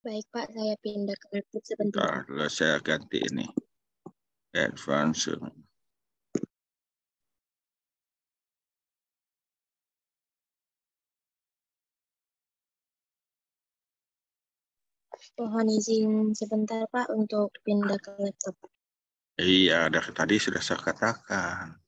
Baik Pak, saya pindah ke laptop sebentar. Bentar, saya ganti ini. Advance. Mohon izin sebentar Pak untuk pindah ke laptop. Iya, dari tadi sudah saya katakan.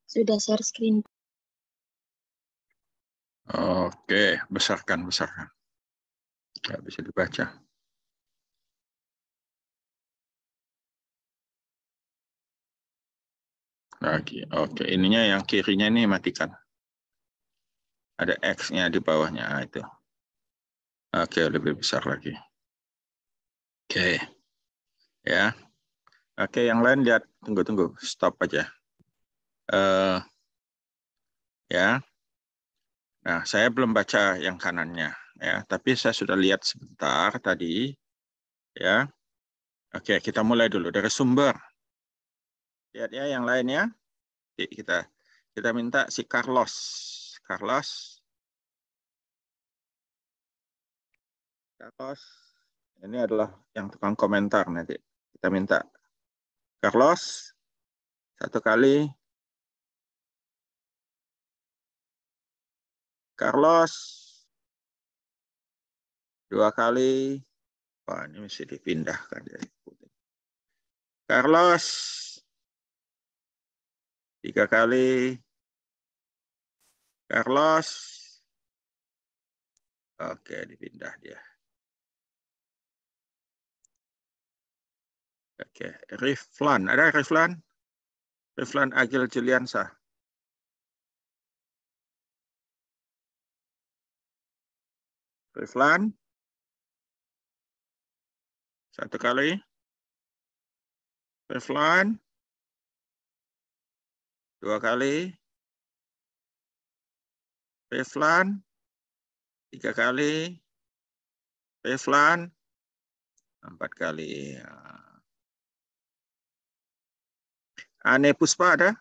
Sudah share screen. Oke, besarkan. Nggak bisa dibaca. Lagi. Oke, ininya yang kirinya ini matikan. Ada X-nya di bawahnya. Itu. Oke, lebih besar lagi. Oke. Ya. Oke, yang lain lihat. Tunggu. Stop aja. Ya. Nah, saya belum baca yang kanannya. Ya, tapi saya sudah lihat sebentar tadi. Ya. Oke, kita mulai dulu dari sumber. Lihat ya yang lainnya. Kita minta si Carlos. Ini adalah yang tukang komentar nanti. Kita minta Carlos satu kali. Carlos dua kali. Wah, ini mesti dipindahkan. Carlos tiga kali. Carlos. Oke, dipindah dia. Oke, Riflan. Ada Riflan? Riflan Agil Juliansa. Riflan. Satu kali. Riflan. Dua kali. Riflan. Tiga kali. Riflan. Empat kali. Ane Puspa ada?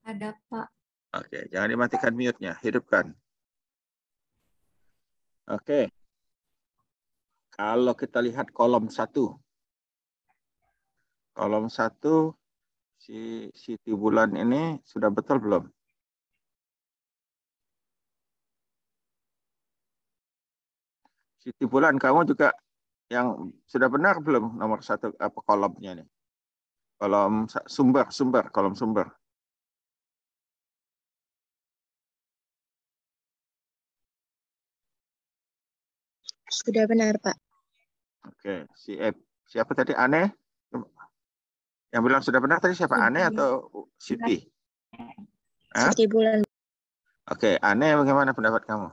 Ada, Pak. Oke, jangan dimatikan mute-nya, hidupkan. Oke. Kalau kita lihat kolom 1. Kolom 1, si bulan ini sudah betul belum? Siti Bulan, kamu juga yang sudah benar belum nomor 1 apa kolomnya nih? Kolom kolom sumber. Sudah benar Pak. Oke, siapa tadi Aneh? Yang bilang sudah benar tadi siapa? Aneh atau Siti? Siti Bulan. Oke, Aneh bagaimana pendapat kamu?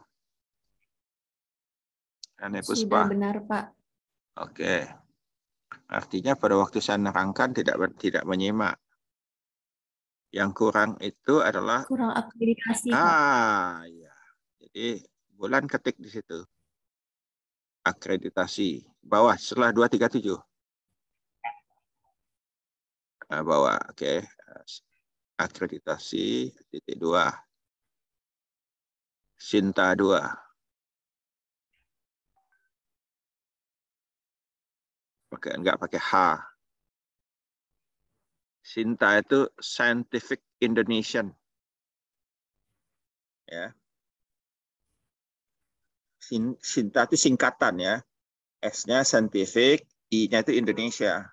Aneh Puspa. Sudah benar, Pak. Oke. Artinya pada waktu saya nerangkan tidak menyimak. Yang kurang itu adalah Kurang akreditasi, Pak. ya. Jadi bulan ketik di situ. Akreditasi. Bawah setelah 237. Bawah, oke. Akreditasi titik 2. Sinta 2. Enggak pakai H. Sinta itu Scientific Indonesian. Ya. Sinta itu singkatan ya. S-nya Scientific, I-nya itu Indonesia.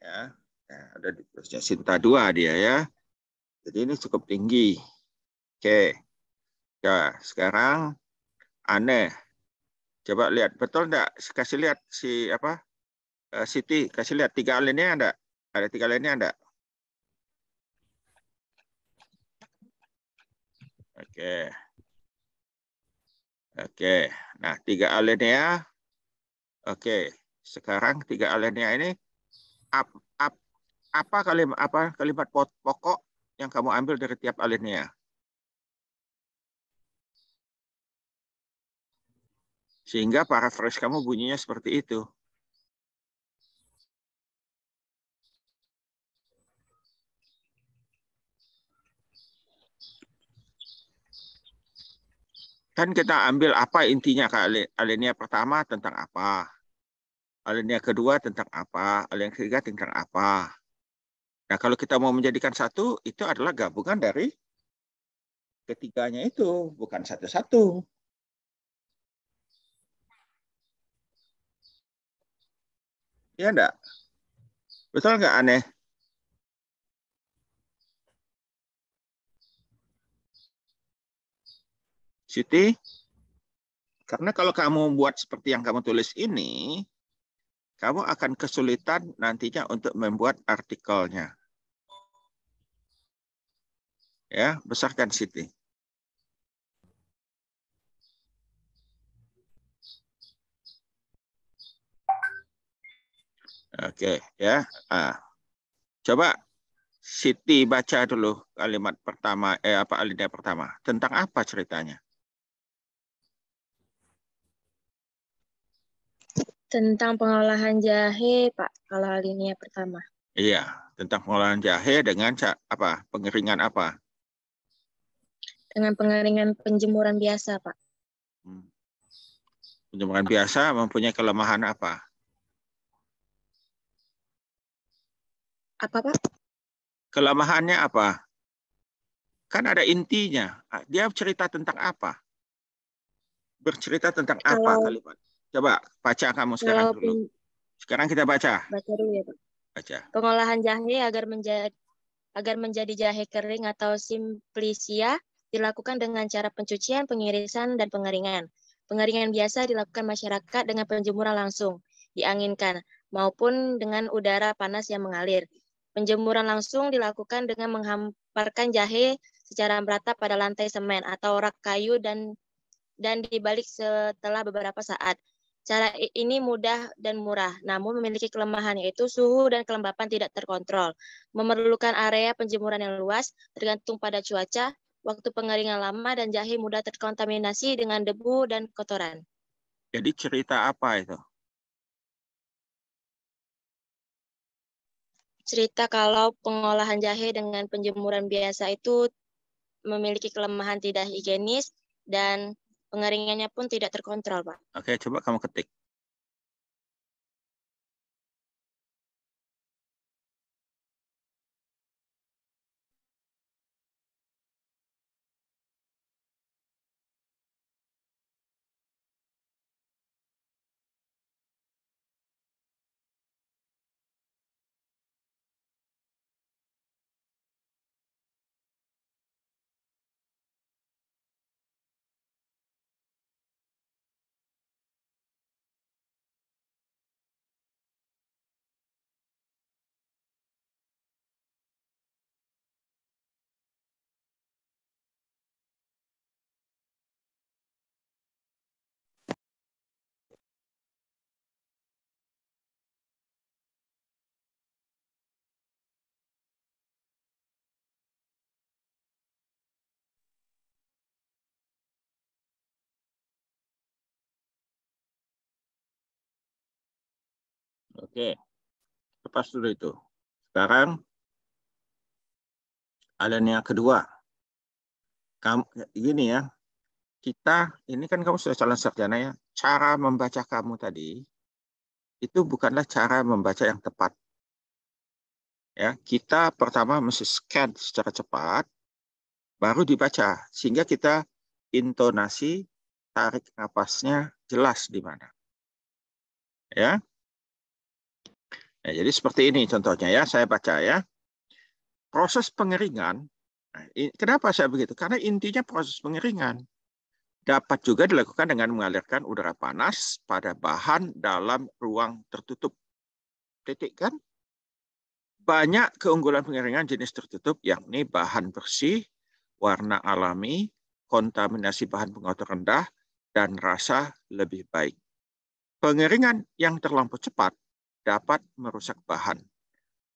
Ya. Nah, ada di terusnya Sinta 2 dia ya. Jadi ini cukup tinggi. Oke. Ya, sekarang aneh. Coba lihat, betul enggak? Kasih lihat si apa? Siti, kasih lihat 3 alinea enggak? Ada 3 alinea enggak? Oke. Oke. Nah, 3 alinea. Oke. Sekarang 3 alinea ini apa kalimat pokok yang kamu ambil dari tiap alinea? Sehingga paraphrase kamu bunyinya seperti itu. Kan kita ambil apa intinya ke alinea pertama tentang apa, alinea kedua tentang apa, alinea ketiga tentang apa. Nah, kalau kita mau menjadikan satu, itu adalah gabungan dari ketiganya itu, bukan satu-satu. Ya enggak? Betul enggak aneh? Siti? Karena kalau kamu buat seperti yang kamu tulis ini, kamu akan kesulitan nantinya untuk membuat artikelnya. Ya, besarkan Siti. Oke, ya. Coba Siti baca dulu kalimat pertama, alinea pertama. Tentang apa ceritanya? Tentang pengolahan jahe, Pak, kalau alinea pertama. Iya, tentang pengolahan jahe dengan apa? Pengeringan apa? Dengan pengeringan penjemuran biasa, Pak. Penjemuran biasa mempunyai kelemahan apa? Apa, Pak? Kelemahannya apa? Kan ada intinya. Dia cerita tentang apa? Bercerita tentang apa Kalau kalimat? Coba baca kamu sekarang kalau dulu. Sekarang kita baca. baca dulu ya, Pak. Baca. Pengolahan jahe agar menjadi jahe kering atau simplicia dilakukan dengan cara pencucian, pengirisan, dan pengeringan. Pengeringan biasa dilakukan masyarakat dengan penjemuran langsung, dianginkan, maupun dengan udara panas yang mengalir. Penjemuran langsung dilakukan dengan menghamparkan jahe secara merata pada lantai semen atau rak kayu dan dibalik setelah beberapa saat. Cara ini mudah dan murah, namun memiliki kelemahan yaitu suhu dan kelembapan tidak terkontrol. Memerlukan area penjemuran yang luas, tergantung pada cuaca, waktu pengeringan lama, dan jahe mudah terkontaminasi dengan debu dan kotoran. Jadi cerita apa itu? Cerita kalau pengolahan jahe dengan penjemuran biasa itu memiliki kelemahan tidak higienis dan pengeringannya pun tidak terkontrol, Pak. Oke, coba kamu ketik. Oke, lepas dulu itu. Sekarang alinea kedua. Kamu gini ya, kita ini kan kamu sudah calon sarjana ya. Cara membaca kamu tadi itu bukanlah cara membaca yang tepat. Ya, kita pertama mesti scan secara cepat, baru dibaca sehingga kita intonasi tarik napasnya jelas di mana. Ya. Nah, jadi seperti ini contohnya ya, saya baca ya. Proses pengeringan. Nah, kenapa saya begitu? Karena intinya proses pengeringan dapat juga dilakukan dengan mengalirkan udara panas pada bahan dalam ruang tertutup. Titik kan? Banyak keunggulan pengeringan jenis tertutup, yakni bahan bersih, warna alami, kontaminasi bahan pengotor rendah, dan rasa lebih baik. Pengeringan yang terlampau cepat dapat merusak bahan.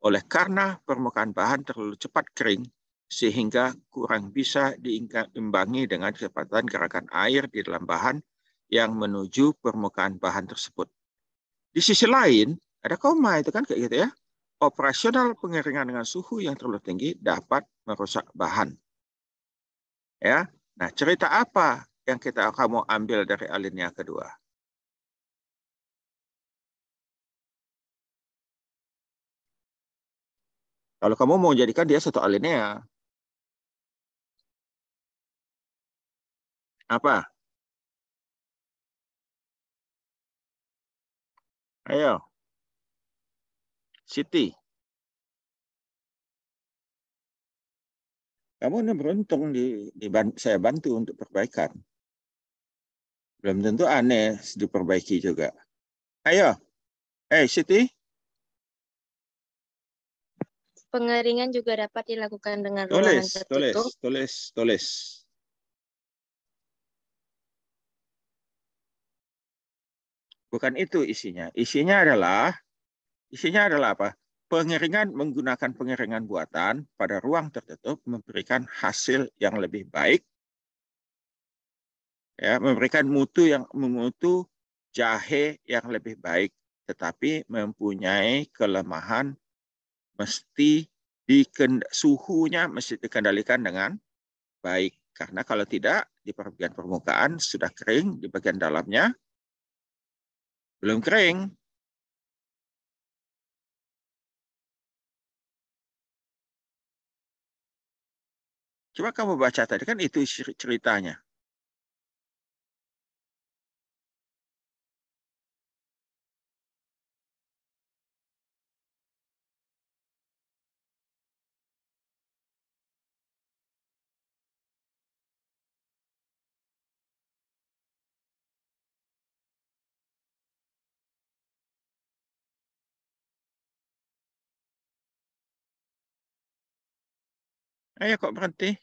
Oleh karena permukaan bahan terlalu cepat kering, sehingga kurang bisa diimbangi dengan kecepatan gerakan air di dalam bahan yang menuju permukaan bahan tersebut. Di sisi lain, ada koma itu kan kayak gitu ya. Operasional pengeringan dengan suhu yang terlalu tinggi dapat merusak bahan. Ya, nah cerita apa yang kamu ambil dari alinea kedua? Kalau kamu mau jadikan dia satu alinea, apa? Ayo, Siti. Kamu ini beruntung saya bantu untuk perbaikan. Belum tentu aneh diperbaiki juga. Ayo, Siti. Pengeringan juga dapat dilakukan dengan ruangan Tulis, tulis, tertutup. tulis, tulis. Bukan itu isinya. Isinya adalah apa? Pengeringan menggunakan pengeringan buatan pada ruang tertutup memberikan hasil yang lebih baik, ya, memberikan mutu jahe yang lebih baik, tetapi mempunyai kelemahan suhunya mesti dikendalikan dengan baik. Karena kalau tidak, di bagian permukaan sudah kering, di bagian dalamnya belum kering. Coba kamu baca tadi, kan itu ceritanya. Ayo kok berhenti?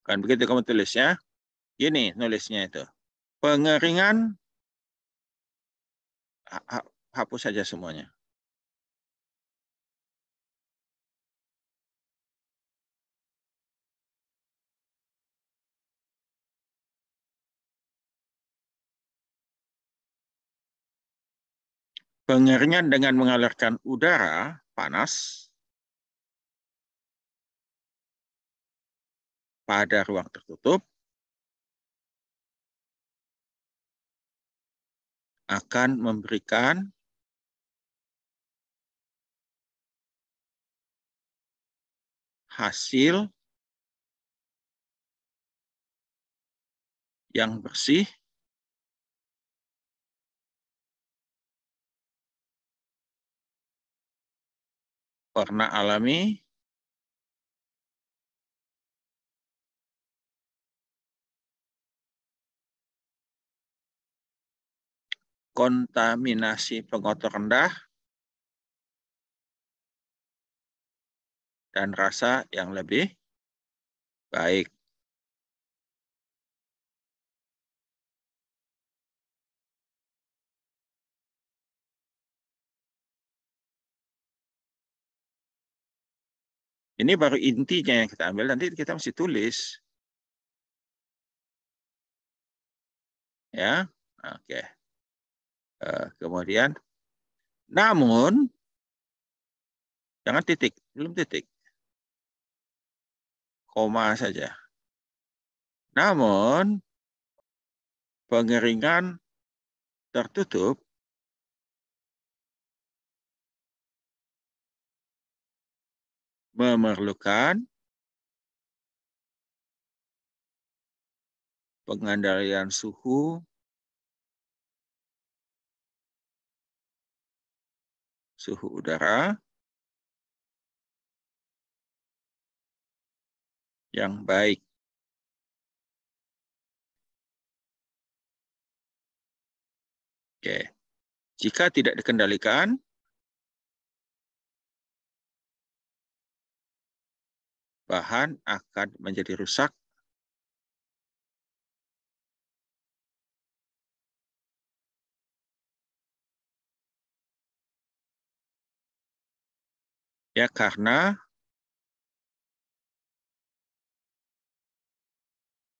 Kan begitu kamu tulisnya. Gini nulisnya itu. Pengeringan, hapus saja semuanya. Pengeringan dengan mengalirkan udara panas pada ruang tertutup akan memberikan hasil yang bersih, warna alami, kontaminasi pengotor rendah, dan rasa yang lebih baik. Ini baru intinya yang kita ambil, nanti kita mesti tulis. Ya, oke. Kemudian, namun, jangan titik, belum titik. Koma saja. Namun, pengeringan tertutup memerlukan pengendalian suhu udara yang baik. Oke. Jika tidak dikendalikan, bahan akan menjadi rusak ya karena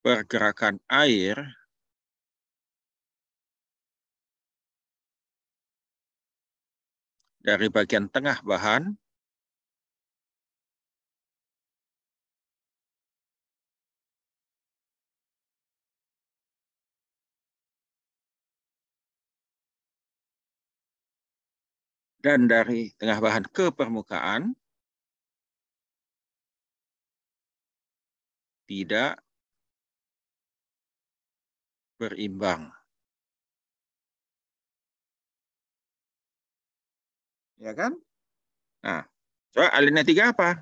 pergerakan air dari bagian tengah bahan dan dari tengah bahan ke permukaan tidak berimbang. Ya kan? Nah, coba alinea 3 apa?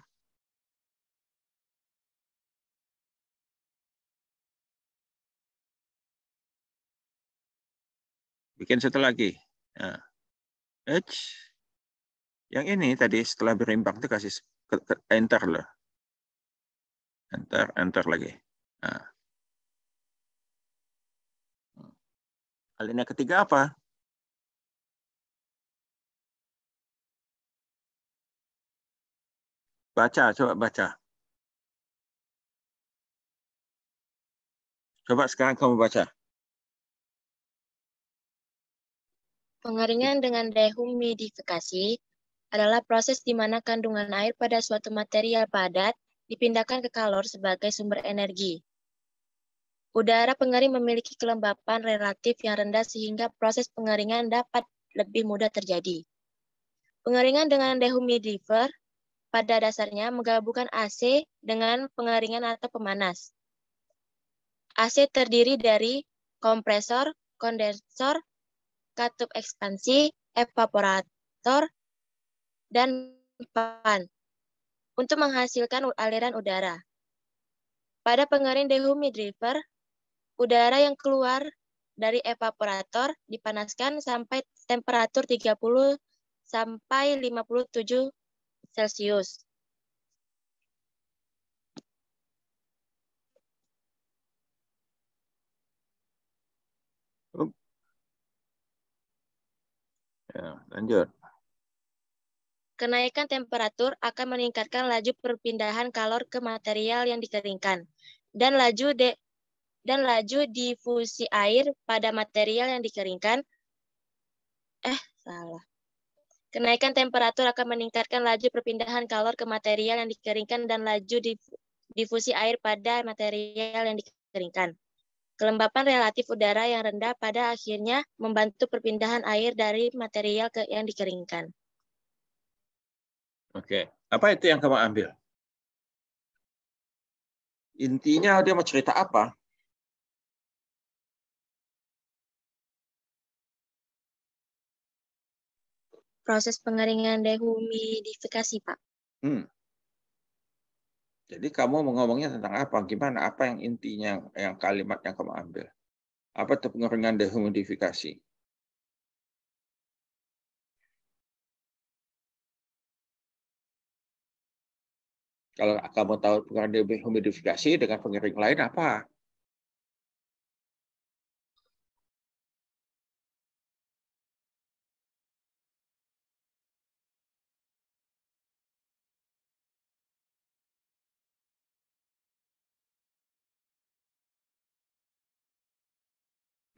Bikin satu lagi. Nah, yang ini tadi setelah berimbang itu kasih enter loh. Enter lagi. Nah. Alinea ketiga apa? Baca, coba baca. Coba sekarang kamu baca. Pengeringan dengan dehumidifikasi adalah proses di mana kandungan air pada suatu material padat dipindahkan ke kalor sebagai sumber energi. Udara pengering memiliki kelembapan relatif yang rendah sehingga proses pengeringan dapat lebih mudah terjadi. Pengeringan dengan dehumidifier pada dasarnya menggabungkan AC dengan pengeringan atau pemanas. AC terdiri dari kompresor, kondensor, katup ekspansi, evaporator, dan fan untuk menghasilkan aliran udara. Pada pengering dehumidifier, udara yang keluar dari evaporator dipanaskan sampai temperatur 30 sampai 57 Celcius. Ya, lanjut. Kenaikan temperatur akan meningkatkan laju perpindahan kalor ke material yang dikeringkan dan laju difusi air pada material yang dikeringkan. Kenaikan temperatur akan meningkatkan laju perpindahan kalor ke material yang dikeringkan dan laju difusi air pada material yang dikeringkan. Kelembapan relatif udara yang rendah pada akhirnya membantu perpindahan air dari material yang dikeringkan. Oke, apa itu yang kamu ambil? Intinya dia mau cerita apa? Proses pengeringan dehumidifikasi, Pak. Jadi kamu mau ngomongnya tentang apa? Gimana? Apa yang intinya, yang kalimat yang kamu ambil? Apa itu pengeringan dehumidifikasi? Kalau kamu tahu pengaruh dehumidifikasi dengan pengering lain apa?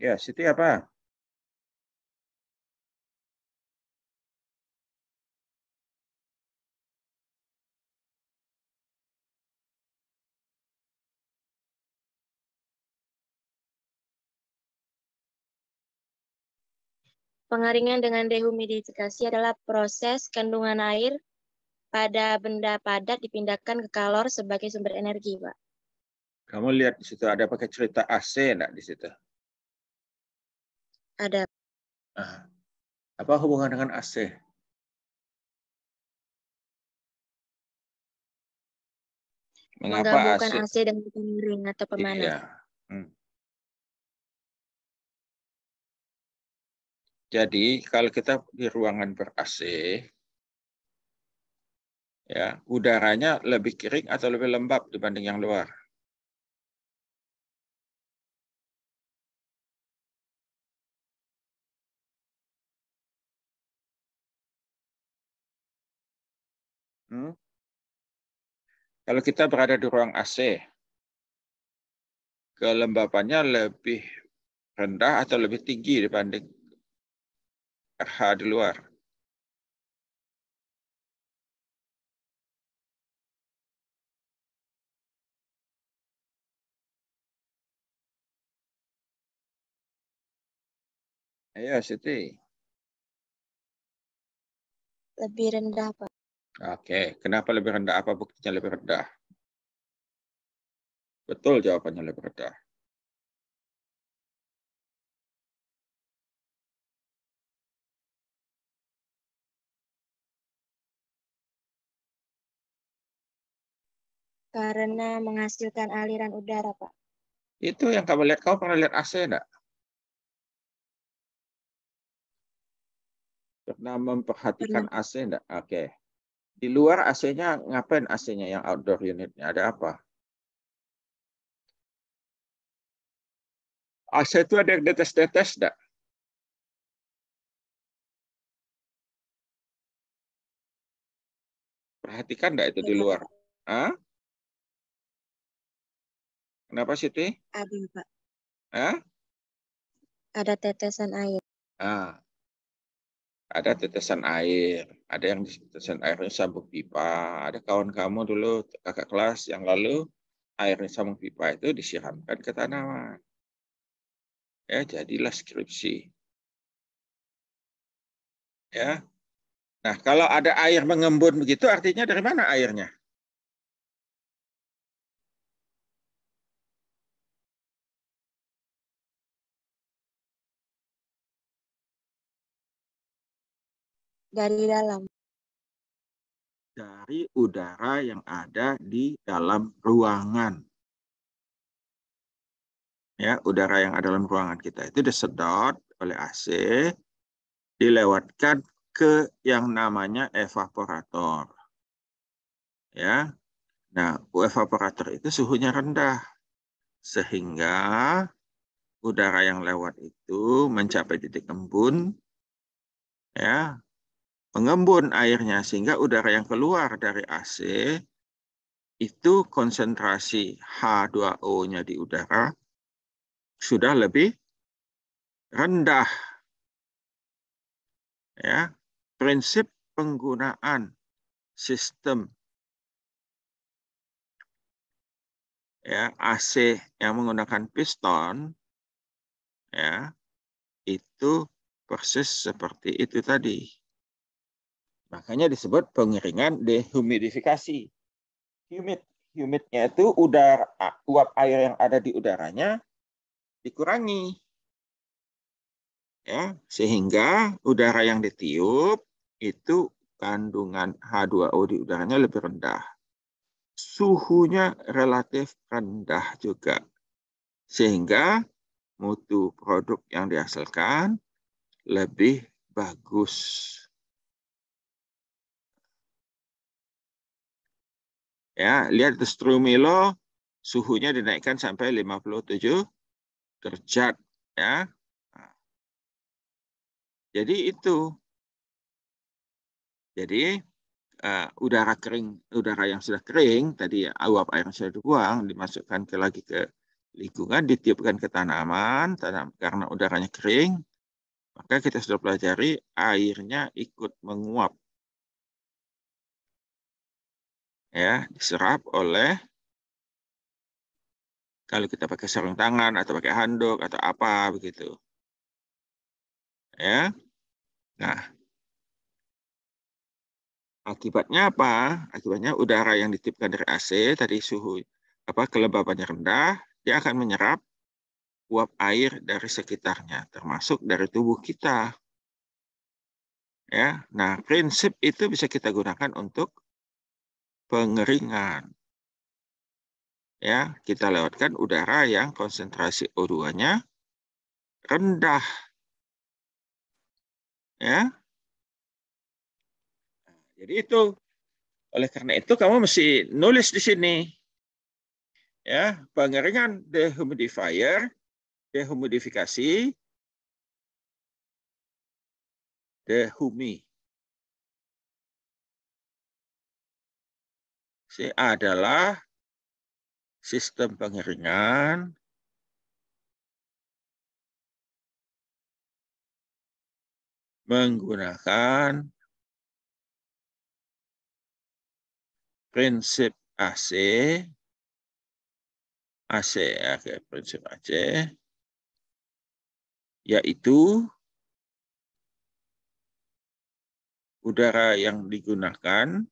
Ya, Siti apa? Pengeringan dengan dehumidifikasi adalah proses kandungan air pada benda padat dipindahkan ke kalor sebagai sumber energi, Pak. Kamu lihat di situ ada pakai cerita AC enggak di situ? Ada. Apa hubungan dengan AC? Mengapa Menggabungkan AC? AC dengan pengering atau pemanas. Iya. Jadi kalau kita di ruangan ber-AC, ya udaranya lebih kering atau lebih lembab dibanding yang luar? Kalau kita berada di ruang AC, kelembapannya lebih rendah atau lebih tinggi dibanding RH di luar? Ayo, Siti. Lebih rendah, Pak. Oke, kenapa lebih rendah? Apa buktinya lebih rendah? Betul jawabannya lebih rendah. Karena menghasilkan aliran udara, Pak. Itu yang kamu lihat. Kamu pernah lihat AC enggak? Pernah memperhatikan Pernah. AC enggak? Oke. Di luar AC-nya ngapain AC-nya yang outdoor unitnya? Ada apa? AC itu ada yang tetes-tetes enggak? Perhatikan enggak itu di Ada, luar? Pak. Hah? Kenapa Siti? Ada, Pak. Hah? Ada tetesan air. Ah, ada tetesan air. Ada yang tetesan airnya sambung pipa. Ada kawan kamu dulu, kakak kelas yang lalu, airnya sambung pipa itu disiramkan ke tanaman. Ya, jadilah skripsi. Ya. Nah, kalau ada air mengembun begitu, artinya dari mana airnya? Dari dalam. Dari udara yang ada di dalam ruangan. Ya, udara yang ada dalam ruangan kita itu disedot oleh AC, dilewatkan ke yang namanya evaporator. Ya. Nah, evaporator itu suhunya rendah sehingga udara yang lewat itu mencapai titik embun, ya, mengembun airnya sehingga udara yang keluar dari AC itu konsentrasi H2O-nya di udara sudah lebih rendah. Ya, prinsip penggunaan sistem ya AC yang menggunakan piston ya itu persis seperti itu tadi. Makanya disebut pengeringan dehumidifikasi. Humidnya itu udara, uap air yang ada di udaranya dikurangi. Ya, sehingga udara yang ditiup itu kandungan H2O di udaranya lebih rendah. Suhunya relatif rendah juga. Sehingga mutu produk yang dihasilkan lebih bagus. Ya, lihat itu Strumilo suhunya dinaikkan sampai 57 derajat ya. Nah, jadi itu. Jadi udara kering, udara yang sudah kering tadi uap air yang sudah dibuang dimasukkan lagi ke lingkungan, ditiupkan ke tanaman, karena udaranya kering, maka kita sudah pelajari airnya ikut menguap. Ya, diserap oleh, kalau kita pakai sarung tangan atau pakai handuk atau apa begitu. Ya. Nah, akibatnya apa? Akibatnya udara yang ditiupkan dari AC tadi suhu kelembabannya rendah, dia akan menyerap uap air dari sekitarnya, termasuk dari tubuh kita. Ya, nah prinsip itu bisa kita gunakan untuk pengeringan. Ya, kita lewatkan udara yang konsentrasi O2-nya rendah. Ya, jadi itu. Oleh karena itu kamu mesti nulis di sini. Ya, pengeringan dehumidifier, dehumidifikasi, dehumi. Adalah sistem pengeringan menggunakan prinsip AC, prinsip AC, yaitu udara yang digunakan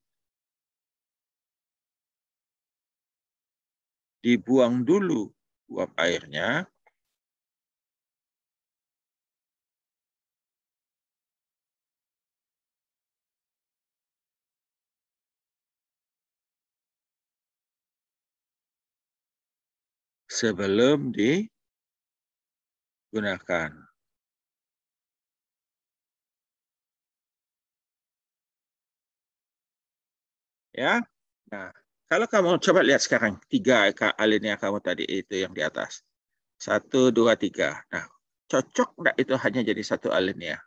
dibuang dulu uap airnya, sebelum digunakan. Ya, nah kalau kamu coba lihat sekarang 3 alinea kamu tadi itu yang di atas, 1, 2, 3. Nah, cocok enggak itu hanya jadi 1 alinea?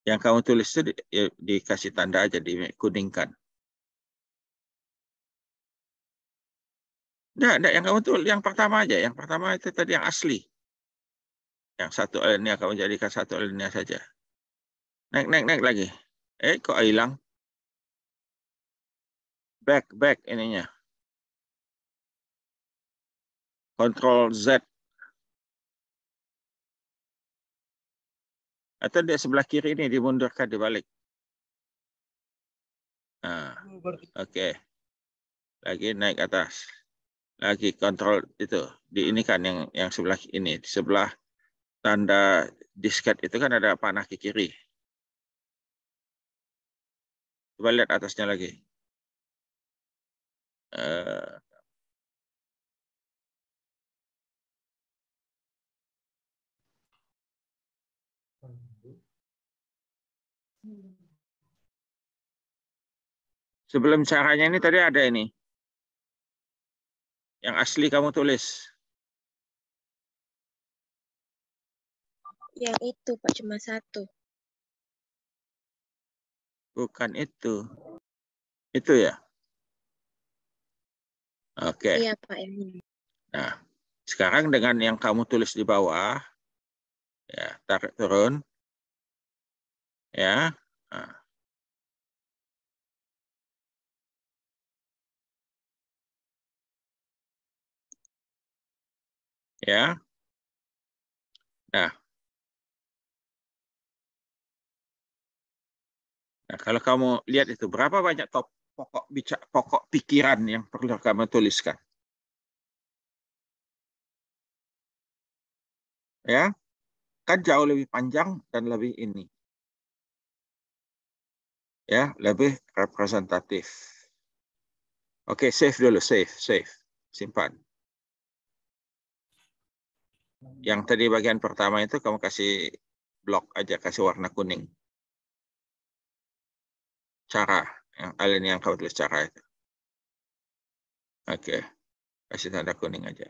Yang kamu tulis itu dikasih tanda aja, dikuningkan. Enggak, yang kamu tulis yang pertama aja. Yang pertama itu tadi yang asli. Yang 1 alinea kamu jadikan 1 alinea saja. Naik lagi. Kok hilang? Back ininya. Control Z. Atau di sebelah kiri ini dimundurkan, dibalik. Nah, oke. Lagi naik atas. Lagi kontrol itu. Di ini kan yang sebelah ini. Di sebelah tanda disket itu kan ada panah ke kiri. Coba lihat atasnya lagi. Sebelum caranya ini tadi ada ini. Yang asli kamu tulis. Yang itu, Pak, cuma 1. Bukan itu. Itu ya? Oke. Iya, Pak, yang ini. Nah, sekarang dengan yang kamu tulis di bawah, ya, tarik turun. Ya. Nah. Ya. Nah, kalau kamu lihat itu, berapa banyak pokok pikiran yang perlu kamu tuliskan? Ya, kan jauh lebih panjang dan lebih ini. Ya, lebih representatif. Oke, save dulu, save. Simpan. Yang tadi bagian pertama itu kamu kasih blok aja, kasih warna kuning. cara yang alinea yang kamu tulis cara itu. Oke, kasih tanda kuning aja.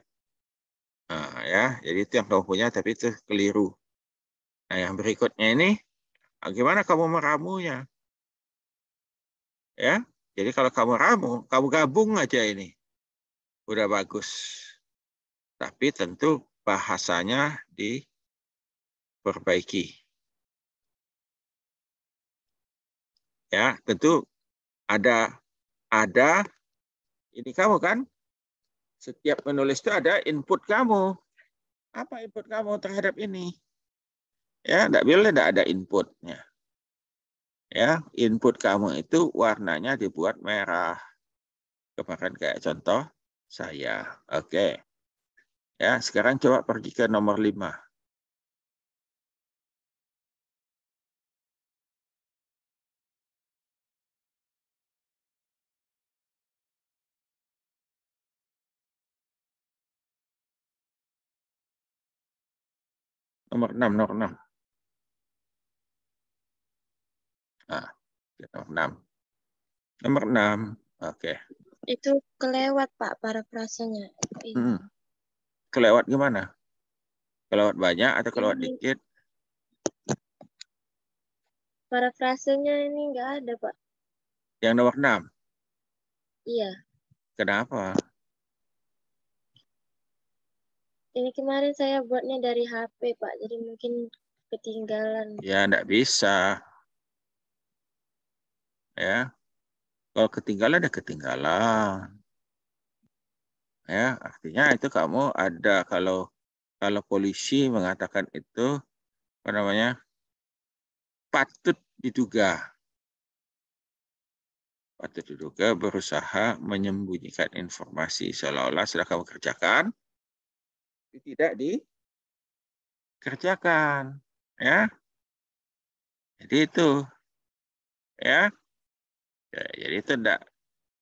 Nah, ya, jadi itu yang kamu punya, tapi itu keliru. Nah, yang berikutnya ini, bagaimana kamu meramunya? Ya, jadi kalau kamu ramu, kamu gabung aja ini, udah bagus. Tapi tentu bahasanya diperbaiki. Ya, tentu ada ini kamu kan, setiap menulis itu ada input kamu. Apa input kamu terhadap ini? Ya, tidak boleh tidak ada inputnya. Ya, input kamu itu warnanya dibuat merah. Kemarin kayak contoh saya. Oke. Ya, sekarang coba pergi ke nomor 5. Nomor 6, nomor 6. Nah, nomor 6. Nomor 6. Oke. Itu kelewat, Pak, parafrasenya. Kelewat gimana? Kelewat banyak atau kelewat Ini dikit? parafrasenya ini nggak ada, Pak. Yang nomor 6. Iya. Kenapa? Ini kemarin saya buatnya dari HP, Pak. Jadi mungkin ketinggalan. Ya, enggak bisa. Ya. Kalau ketinggalan, ya ketinggalan. Ya, artinya itu kamu ada kalau polisi mengatakan itu apa namanya? Patut diduga. Patut diduga berusaha menyembunyikan informasi seolah-olah sudah kamu kerjakan, tidak dikerjakan. Ya, jadi itu. Ya, jadi itu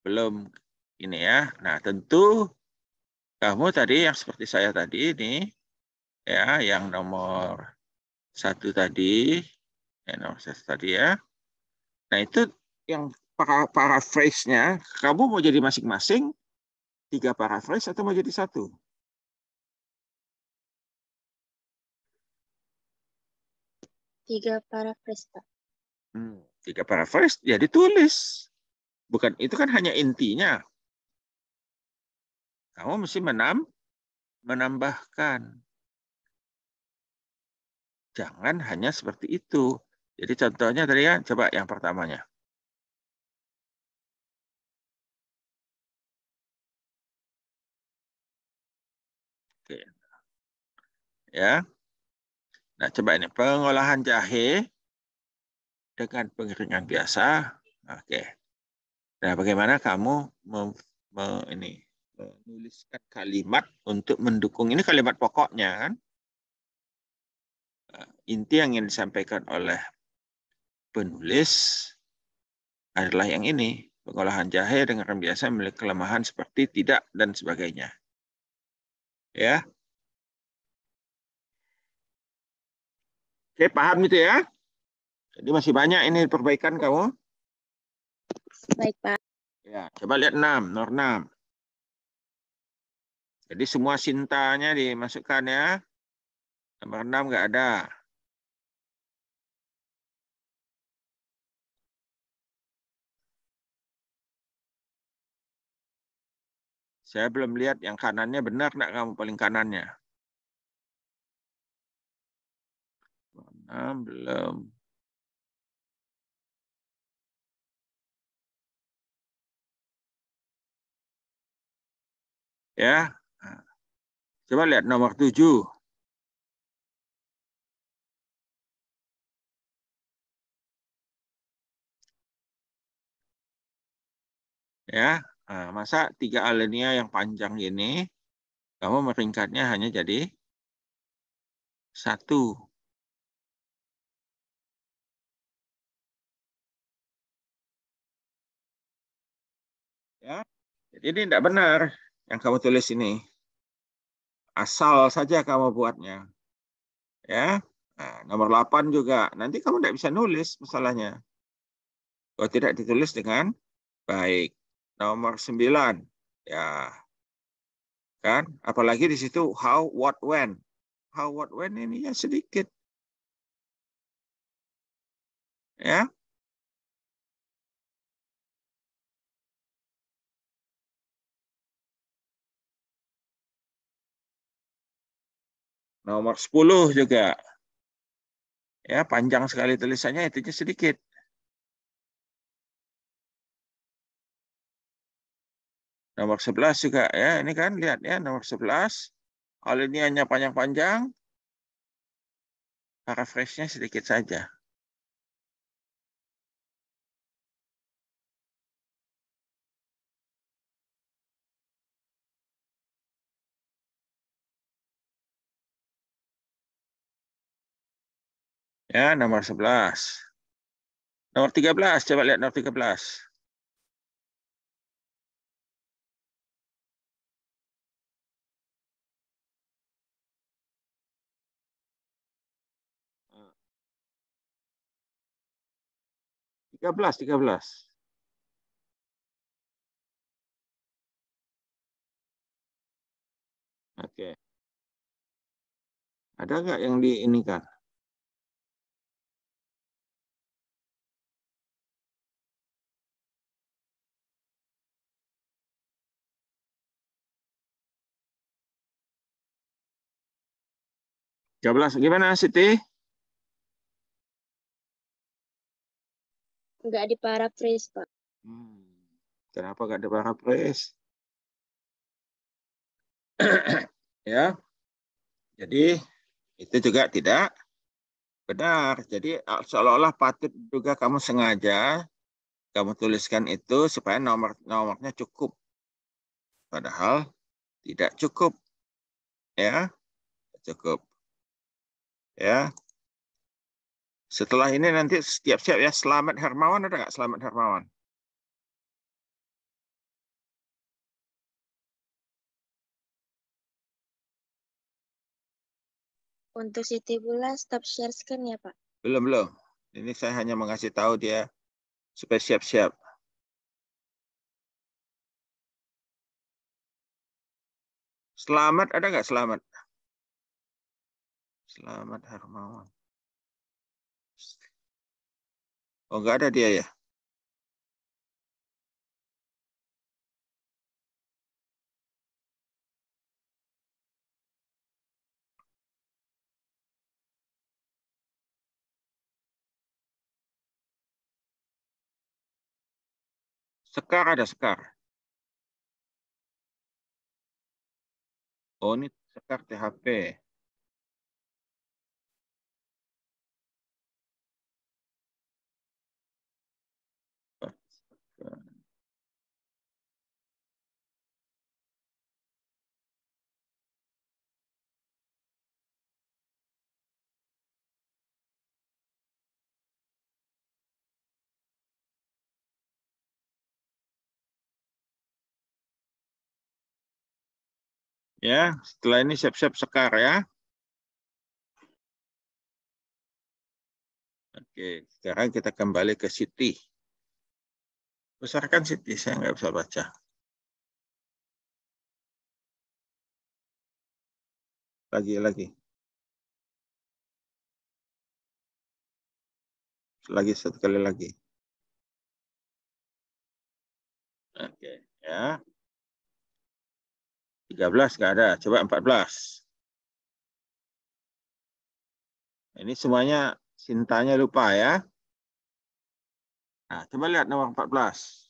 belum ini ya. Nah, tentu kamu tadi yang seperti saya tadi ini, ya, yang nomor 1 tadi, ya, nomor 1 tadi ya. Nah, itu yang paraphrase-nya, kamu mau jadi masing-masing 3 paraphrase atau mau jadi 1? 3 paraphrase, Pak. 3 paraphrase, ya ditulis. Bukan, itu kan hanya intinya. Kamu mesti menambahkan. Jangan hanya seperti itu. Jadi contohnya tadi ya, coba yang pertamanya. Oke. Ya. Nah, coba ini pengolahan jahe dengan pengeringan biasa. Oke. Nah, bagaimana kamu menuliskan kalimat untuk mendukung ini kalimat pokoknya kan? Inti yang ingin disampaikan oleh penulis adalah yang ini. Pengolahan jahe dengan biasa memiliki kelemahan seperti tidak dan sebagainya. Ya. Oke, paham itu ya? Jadi masih banyak ini perbaikan kamu. Baik, Pak. Ya, coba lihat 6, nomor 6. Jadi semua sintanya dimasukkan ya. Nomor 6 nggak ada. Saya belum lihat yang kanannya benar nggak kamu paling kanannya. 6 belum. Ya. Nah, coba lihat nomor 7. Ya. Nah, masa 3 alinea yang panjang ini kamu meringkatnya hanya jadi 1. Ya. Jadi ini tidak benar yang kamu tulis ini. Asal saja kamu buatnya. Ya. Nah, nomor 8 juga. Nanti kamu tidak bisa nulis masalahnya. Oh, tidak ditulis dengan baik. Nomor 9. Ya. Kan? Apalagi di situ how, what, when. How, what, when ini ya sedikit. Ya. Nomor 10 juga. Ya, panjang sekali tulisannya, itunya sedikit. Nomor 11 juga ya, ini kan lihat ya, nomor 11. Aliniannya panjang-panjang, paraphrase-nya sedikit saja. Ya, nomor 11. Nomor 13, coba lihat nomor 13. Tiga belas. Oke. Ada nggak yang diinikan? Tiga belas. Gimana, Siti? Nggak di paraphrase, Pak. Kenapa nggak ada paraphrase? Ya. Jadi itu juga tidak benar. Jadi seolah-olah patut juga kamu sengaja kamu tuliskan itu supaya nomornya cukup. Padahal tidak cukup. Ya, cukup. Ya. Setelah ini nanti siap-siap ya. Selamat Hermawan, ada nggak Selamat Hermawan? Untuk Siti Bula, stop share screen ya, Pak? Belum. Ini saya hanya mengasih tahu dia supaya siap-siap. Selamat, ada nggak Selamat? Selamat Hermawan. Oh, nggak ada dia ya? Sekar ada Sekar. Oh, ini Sekar THP. Ya, setelah ini siap-siap Sekar ya. Oke, sekarang kita kembali ke Siti. Besarkan Siti, saya nggak bisa baca. Lagi. Satu kali lagi. Oke, ya. 13 nggak ada, coba 14. Ini semuanya Sintanya lupa ya. Nah, coba lihat nomor 14.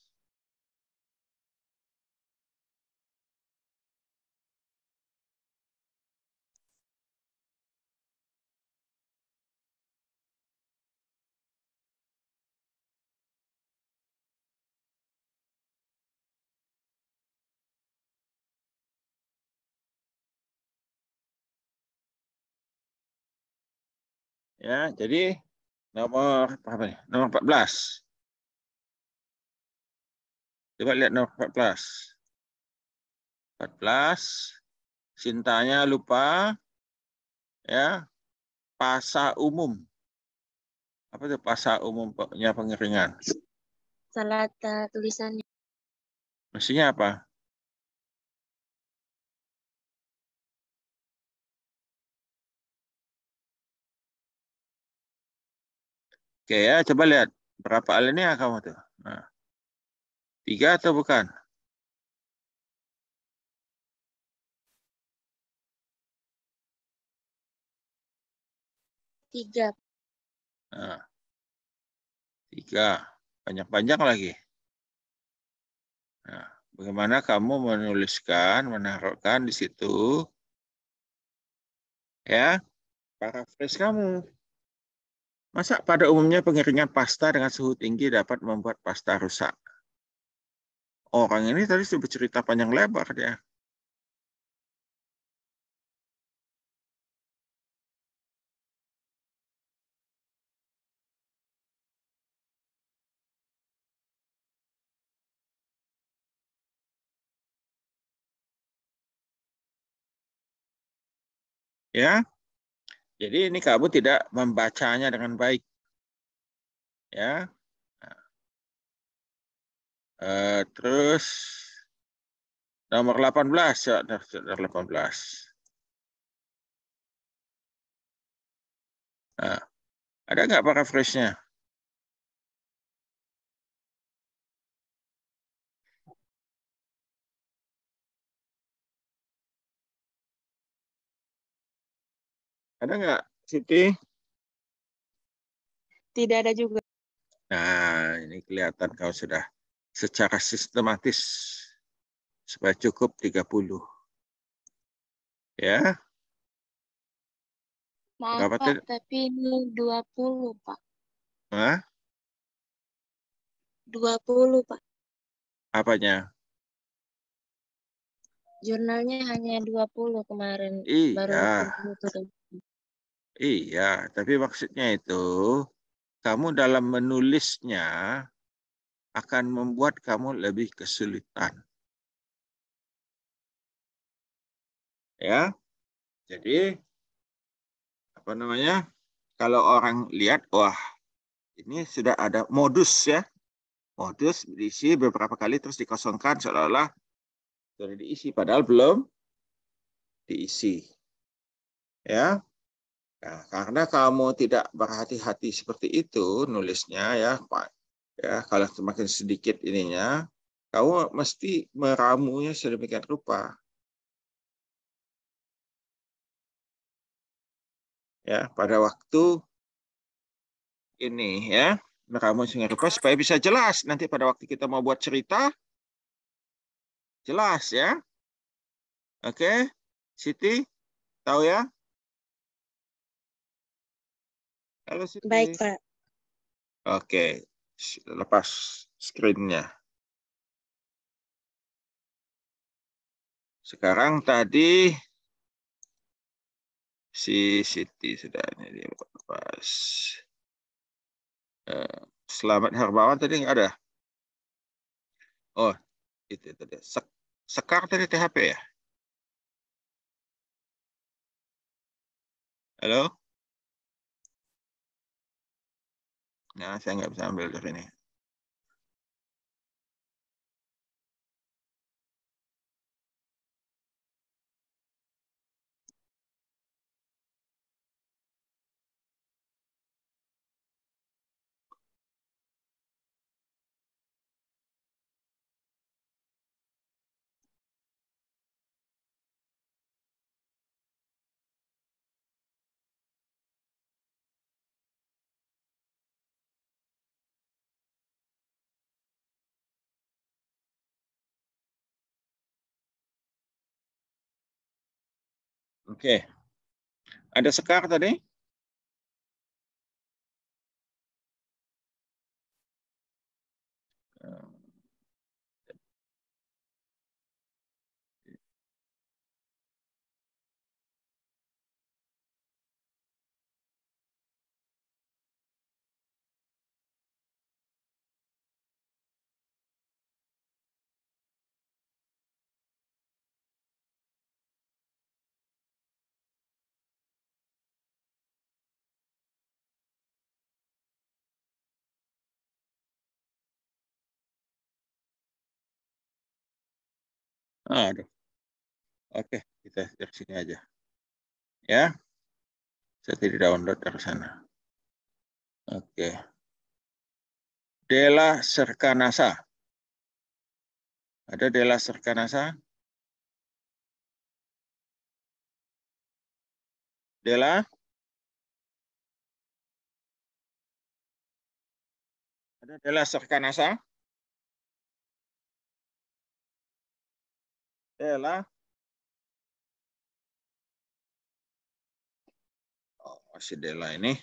Ya, jadi nomor apa nih? Nomor 14. Coba lihat nomor 14. 14. Sintanya lupa ya. Pasa umum. Apa itu pasa umumnya pengeringan? Salah tulisannya. Mestinya apa? Oke ya, coba lihat. Berapa alinea kamu tuh? Nah, 3 atau bukan? Tiga. Nah, 3. Banyak-banyak lagi. Nah, bagaimana kamu menuliskan, menaruhkan di situ, ya, paraphrase kamu. Masa pada umumnya pengeringan pasta dengan suhu tinggi dapat membuat pasta rusak? Orang ini tadi sudah bercerita panjang lebar dia. Ya, jadi ini kamu tidak membacanya dengan baik. Ya, terus nomor 18 ya, nomor 18. Nah, ada nggak paraphrase-nya? Ada nggak, Siti? Tidak ada juga. Nah, ini kelihatan kau sudah secara sistematis supaya cukup 30. Ya, Maaf berapa Pak, tadi? tapi ini 20 Pak. Hah? 20 Pak. Apanya? Jurnalnya hanya 20 kemarin. Baru Iya, 20 tuh. iya. Tapi maksudnya itu, kamu dalam menulisnya akan membuat kamu lebih kesulitan. Ya, jadi apa namanya? Kalau orang lihat, wah, ini sudah ada modus ya. Modus diisi beberapa kali terus dikosongkan seolah-olah sudah diisi padahal belum diisi. Ya. Nah, karena kamu tidak berhati-hati seperti itu nulisnya ya, Pak. Ya, kalau semakin sedikit ininya, kamu mesti meramunya sedemikian rupa. Ya, pada waktu ini ya, meramu sedemikian rupa supaya bisa jelas nanti pada waktu kita mau buat cerita jelas ya. Oke, Siti, tahu ya? Halo Baik Siti. Pak. Oke, lepas screen-nya. Sekarang tadi si Siti sudah ini lepas. Selamat Hermawan tadi nggak ada. Oh, itu tadi. Sekar tadi THP ya? Halo? Nah, saya nggak bisa ambil dari ini. Oke. Ada Sekar tadi? Aduh. Oke, kita dari sini aja. Ya, saya tidak download dari sana. Oke. Della Serkanasa. Ada Della Serkanasa? Della? Ada Della Serkanasa? Della? Oh, masih Della ini.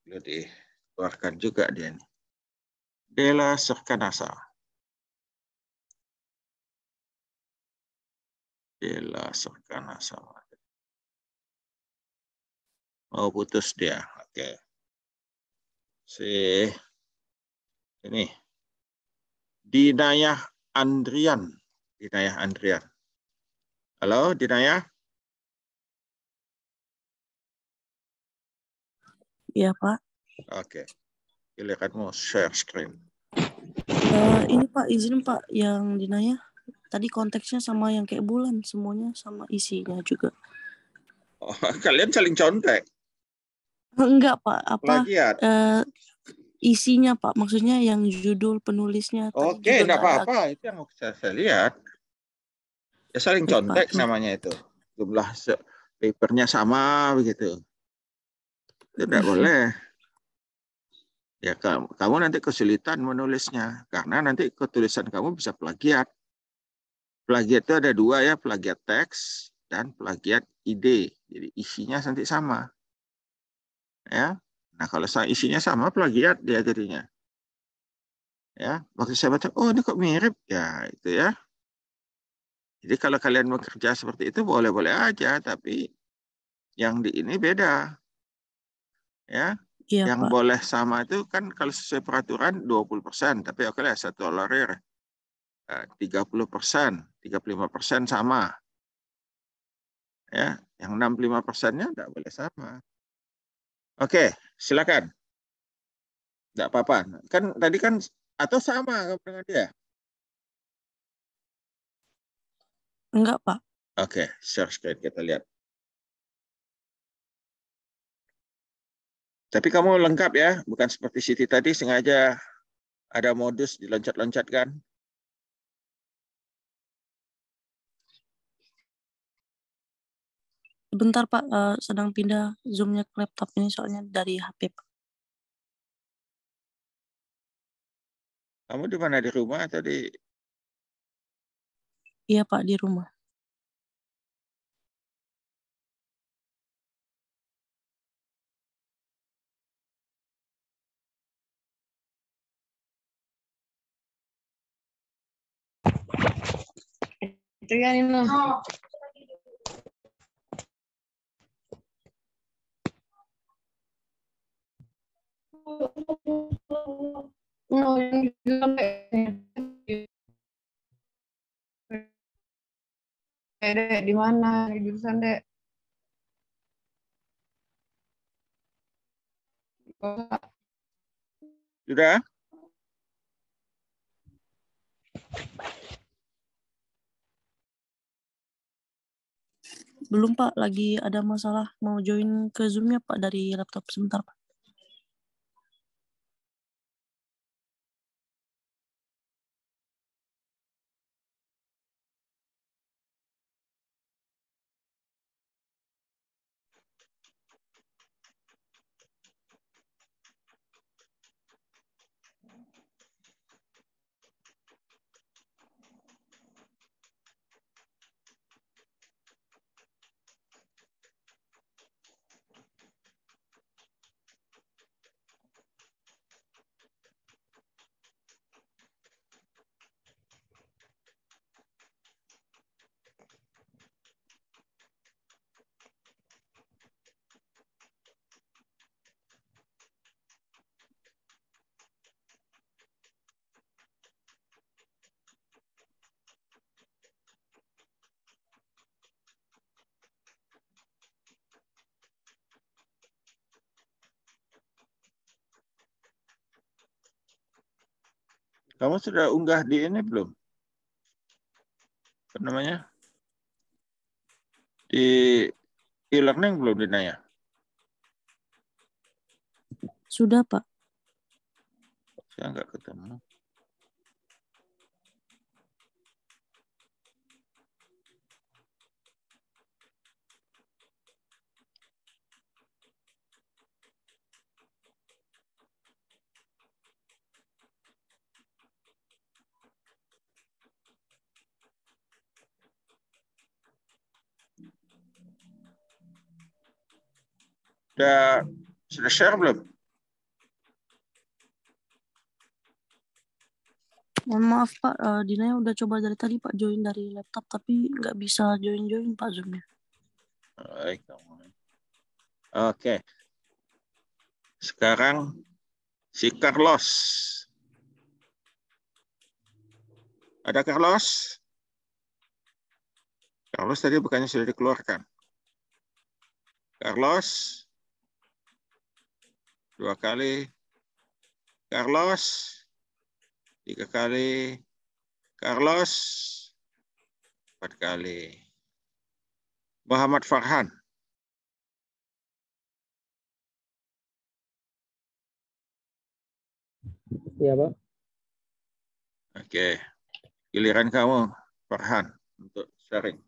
Belum dikeluarkan juga dia ini. Della Serkanasa. Della Serkanasa. Oh, putus dia. Oke. Si ini Dinayah Andrian. Dinayah Andrian. Halo, Dinayah? Iya, Pak. Oke. Giliranmu share screen. Ini Pak, izin Pak, yang dinanya tadi konteksnya sama yang kayak bulan, semuanya sama isinya juga. Oh, kalian saling contek. Enggak Pak, apa Plagiat. isinya Pak, maksudnya yang judul penulisnya tadi Oke, juga enggak nggak ada. apa-apa. Itu yang saya lihat. Ya saling Baik, contek Pak. namanya itu. Jumlah papernya sama begitu. Itu tidak boleh. Ya kamu nanti kesulitan menulisnya karena nanti ketulisan kamu bisa plagiat. Plagiat itu ada dua ya, plagiat teks dan plagiat ide. Jadi isinya nanti sama. Ya. Nah, kalau isinya sama plagiat dia jadinya. Ya, waktu saya baca, oh ini kok mirip ya itu ya. Jadi kalau kalian bekerja seperti itu boleh-boleh aja, tapi yang di ini beda. Ya. Iya Yang Pak. boleh sama itu kan kalau sesuai peraturan 20%, tapi oke lah saya tolerir 30%, 35% sama. Ya, yang 65%-nya tidak boleh sama. Oke, silakan. Tidak apa-apa. Kan tadi kan atau sama dengan dia? Enggak Pak. Oke, share screen kita lihat. Tapi kamu lengkap ya, bukan seperti Siti tadi sengaja ada modus diloncat-loncatkan. Bentar Pak, sedang pindah zoom-nya ke laptop ini soalnya dari HP Pak. Kamu di mana, di rumah atau di... Iya Pak, di rumah. Itu kan ini. No, yang Dek, di mana? Di jurusan Dek. Sudah? Belum Pak, lagi ada masalah mau join ke zoom-nya Pak dari laptop, sebentar Pak. Kamu sudah unggah di ini belum? apa namanya? Di e-learning belum Dinaya? Sudah, Pak. Saya nggak ketemu. Sudah share belum? Mohon maaf, Pak. Dinaya udah coba dari tadi, Pak, join dari laptop, tapi nggak bisa join-join, Pak, Zoom-nya. Baik. Oke. Sekarang si Carlos. Ada Carlos? Carlos tadi bukannya sudah dikeluarkan. Carlos. 2 kali. Carlos. 3 kali. Carlos. 4 kali. Muhammad Farhan. Iya, Pak. Oke. Giliran kamu, Farhan, untuk sharing.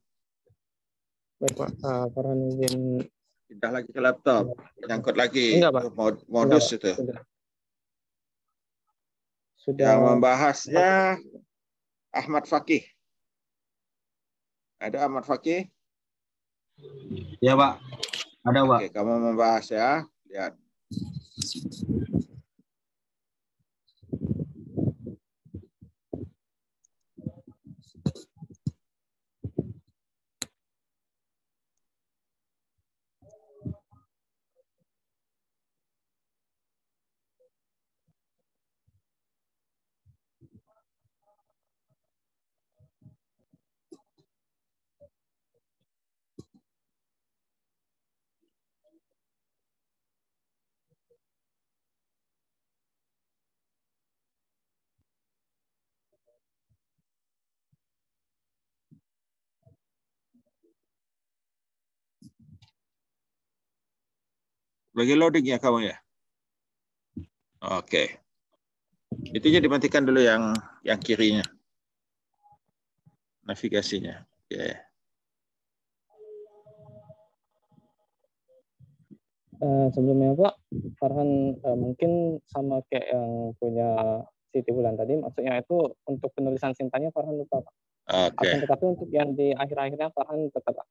Baik, Pak. Farhan izin. Pindah lagi ke laptop. Nyangkut lagi. Enggak, Pak. Modus Enggak, itu. Pak. Sudah. Yang membahasnya Ahmad Fakih. Ada Ahmad Fakih? Ya, Pak. Ada, Pak. Oke, kamu membahas ya. Lihat. Bagi loading ya kamu ya. Oke. Itunya dimatikan dulu yang kirinya. Navigasinya. Oke. Sebelumnya, Pak, Farhan mungkin sama kayak yang punya Siti Bulan tadi, maksudnya itu untuk penulisan sintanya Farhan lupa, Pak. Oke. Akan tetapi untuk yang di akhir-akhirnya Farhan tetap, Pak.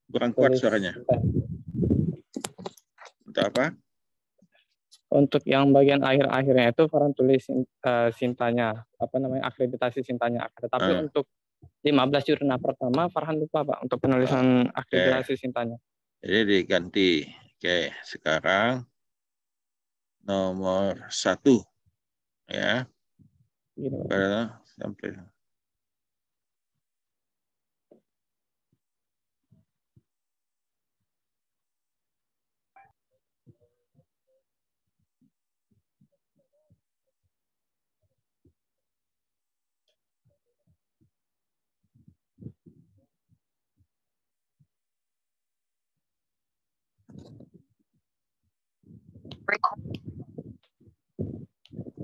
Kurang kuat Tulis suaranya. Untuk apa? Untuk yang bagian akhir-akhirnya itu Farhan tulis sintanya, apa namanya, akreditasi sintanya. Tetapi untuk 15 jurnal pertama Farhan lupa, Pak, untuk penulisan akreditasi sintanya. Jadi diganti. Oke, sekarang nomor 1 ya. Gini, Pak. Sampai.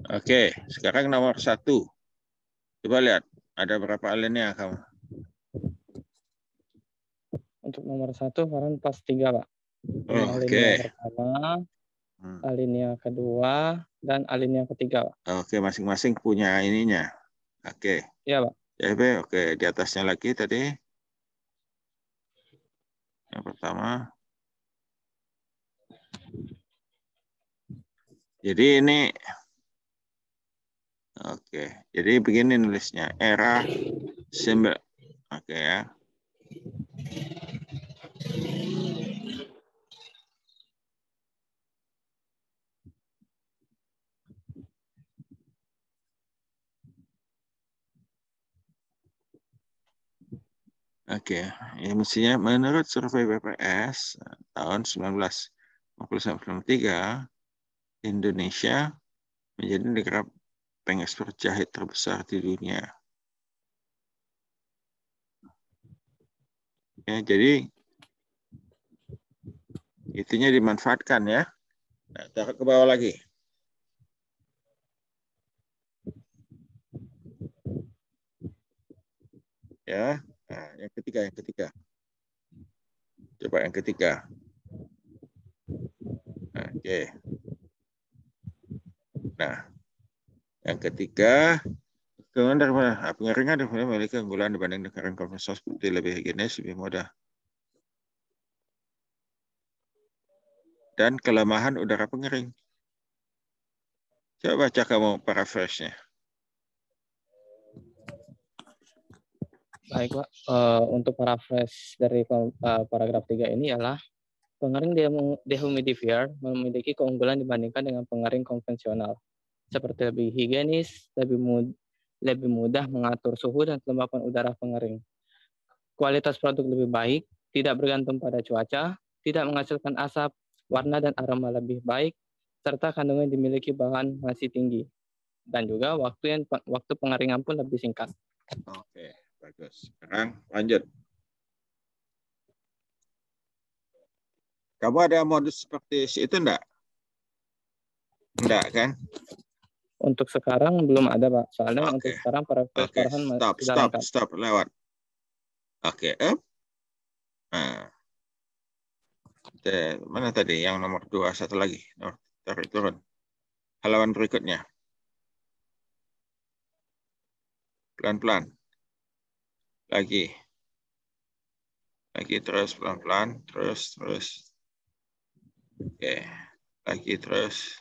Oke, sekarang nomor 1. Coba lihat, ada berapa alinea kamu? Untuk nomor 1 Farhan pas 3, Pak. Oke. Alinea pertama, alinea kedua, dan alinea ketiga, Pak. Oke, masing-masing punya ininya. Oke. Iya, Pak. Ya, oke, di atasnya lagi tadi. Yang pertama. Jadi ini, oke, jadi begini nulisnya, era symbol, oke ya. Oke, ini mestinya menurut survei BPS tahun 1993, Indonesia menjadi negara pengekspor jahe terbesar di dunia. Ya, jadi itunya dimanfaatkan ya. Nah, taruh ke bawah lagi. Ya, nah, yang ketiga. Coba yang ketiga. Nah, oke. Nah, yang ketiga, keunggulan dari mana? Pengeringan memiliki keunggulan dibanding dengan konvensional seperti lebih higienis, lebih mudah. Dan kelemahan udara pengering. Coba baca kamu paraphrase-nya. Baik, Pak. Untuk paraphrase dari paragraf 3 ini adalah pengering dehumidifier memiliki keunggulan dibandingkan dengan pengering konvensional, seperti lebih higienis, lebih mudah mengatur suhu dan kelembapan udara pengering. Kualitas produk lebih baik, tidak bergantung pada cuaca, tidak menghasilkan asap, warna dan aroma lebih baik, serta kandungan dimiliki bahan masih tinggi. Dan juga waktu pengeringan pun lebih singkat. Oke, bagus. Sekarang lanjut. Kamu ada modus seperti itu enggak? Enggak kan? Untuk sekarang belum ada, Pak. Soalnya untuk sekarang paraphrase Farhan sudah lengkap. Stop, lewat. Oke, Nah. Mana tadi? Yang nomor 2, satu lagi. Tarik turun. Halaman berikutnya. Pelan-pelan. Lagi terus pelan-pelan, terus. Oke. Lagi terus.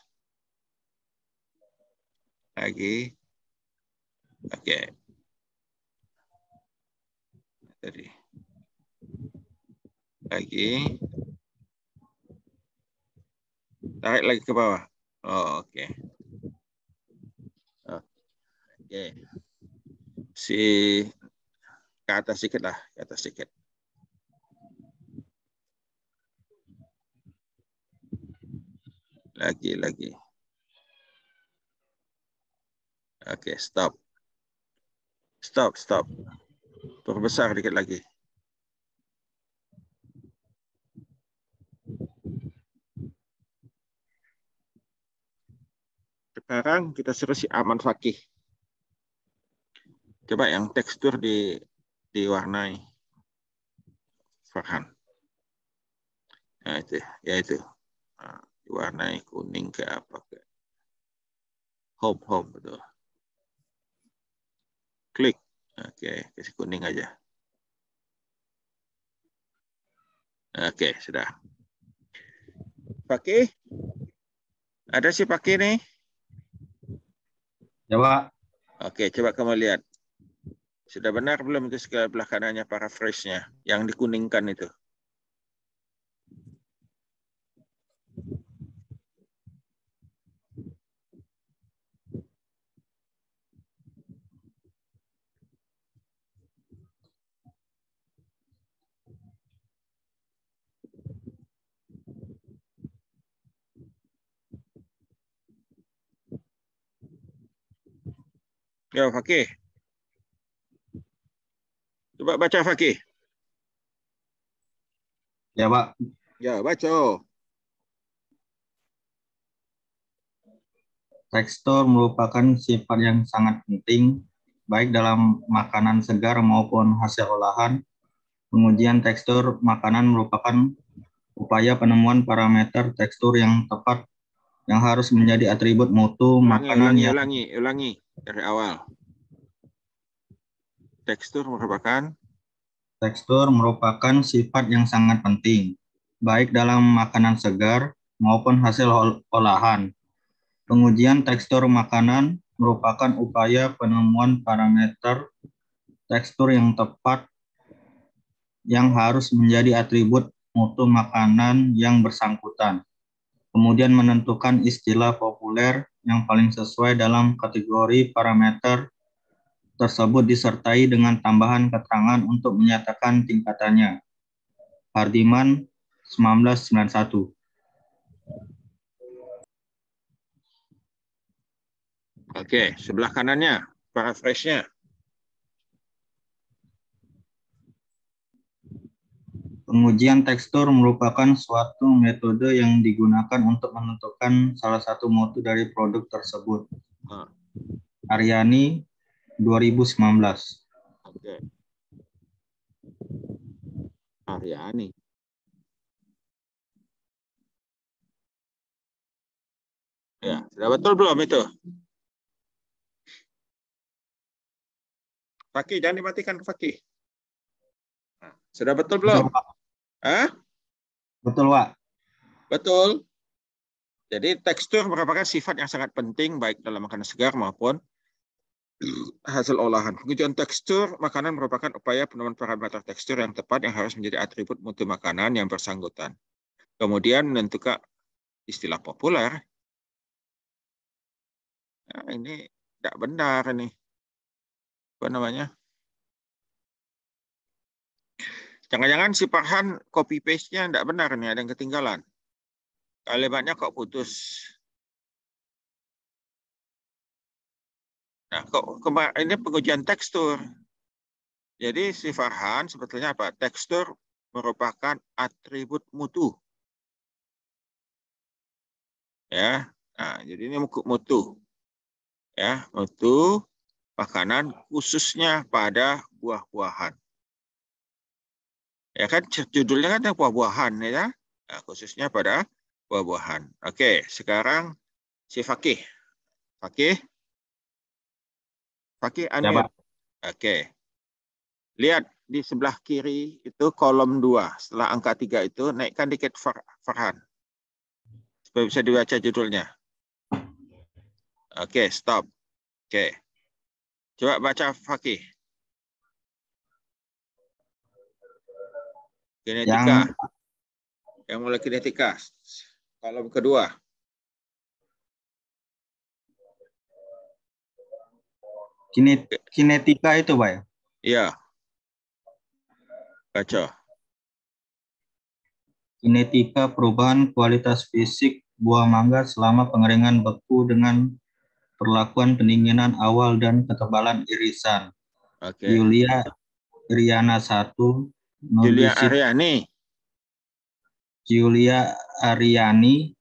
Lagi. Oke. Tadi. Lagi. Tarik lagi ke bawah. Oh, oke. Oke. Ke atas sedikit lah, ke atas sedikit. Lagi. Oke, stop. Perbesar dikit lagi. Sekarang kita suruh si Aman Fakih. Coba yang tekstur diwarnai. Farhan. Nah, itu. Nah, diwarnai kuning ke apa ke? Home, betul. Klik. Oke, kasih kuning aja. Oke, sudah. Fakih? Ada si Fakih nih? Ya, Pak. Oke, coba kamu lihat. Sudah benar belum itu sebelah kanannya paraphrase-nya yang dikuningkan itu? Ya, Fakih. Coba baca, Fakih. Ya, Pak. Ya, baca. Tekstur merupakan sifat yang sangat penting, baik dalam makanan segar maupun hasil olahan. Pengujian tekstur makanan merupakan upaya penemuan parameter tekstur yang tepat yang harus menjadi atribut mutu makanan yang ulangi dari awal. Tekstur merupakan sifat yang sangat penting, baik dalam makanan segar maupun hasil olahan. Pengujian tekstur makanan merupakan upaya penemuan parameter tekstur yang tepat yang harus menjadi atribut mutu makanan yang bersangkutan. Kemudian menentukan istilah populer yang paling sesuai dalam kategori parameter tersebut disertai dengan tambahan keterangan untuk menyatakan tingkatannya. Hardiman 1991. Oke, sebelah kanannya paraphrase-nya. Pengujian tekstur merupakan suatu metode yang digunakan untuk menentukan salah satu mutu dari produk tersebut. Aryani, 2019. Oke. Aryani. Ya, sudah betul belum itu? Fakih, jangan dimatikan Fakih. Nah, sudah betul belum? Betul, Pak. Hah? Betul, Pak. Betul. Jadi tekstur merupakan sifat yang sangat penting baik dalam makanan segar maupun hasil olahan. Pengujian tekstur makanan merupakan upaya penemuan parameter tekstur yang tepat yang harus menjadi atribut mutu makanan yang bersangkutan. Kemudian menentukan istilah populer. Nah, ini tidak benar ini. Apa namanya? Jangan-jangan si Farhan copy paste-nya tidak benar nih, ada yang ketinggalan. Kalimatnya kok putus. Nah, ini pengujian tekstur. Jadi si Farhan sebetulnya apa? Tekstur merupakan atribut mutu. Ya. Nah, jadi ini mutu. Ya, mutu makanan khususnya pada buah-buahan. Ya kan judulnya kan buah-buahan ya. Nah, khususnya pada buah-buahan. Oke, sekarang si Fakih. Fakih Ya, unmute. Pak. Oke. Lihat di sebelah kiri itu kolom 2. Setelah angka 3 itu naikkan dikit Farhan. Supaya bisa dibaca judulnya. Oke, stop. Oke. Coba baca Fakih. Kinetika. Yang mulai kinetika. Kolom kedua. Kinetika itu, Pak, ya? Iya. Baca. Kinetika perubahan kualitas fisik buah mangga selama pengeringan beku dengan perlakuan pendinginan awal dan ketebalan irisan. Oke. Yulia Iriana 1, Julia Aryani. Julia Aryani,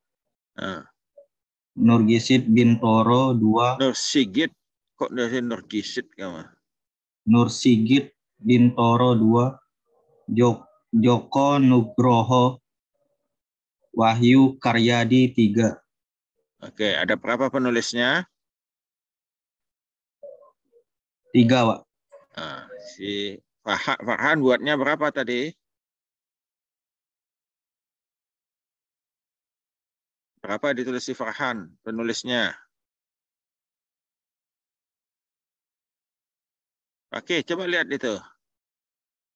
Nurgisit Bintoro 2, Nursigit. Kok dari Nurgisit kamu? Nursigit Bintoro 2, Joko Nugroho Wahyu Karyadi 3. Oke, ada berapa penulisnya? 3, Pak. Nah, si Farhan buatnya berapa tadi? Berapa ditulis si Farhan penulisnya? Oke, coba lihat itu.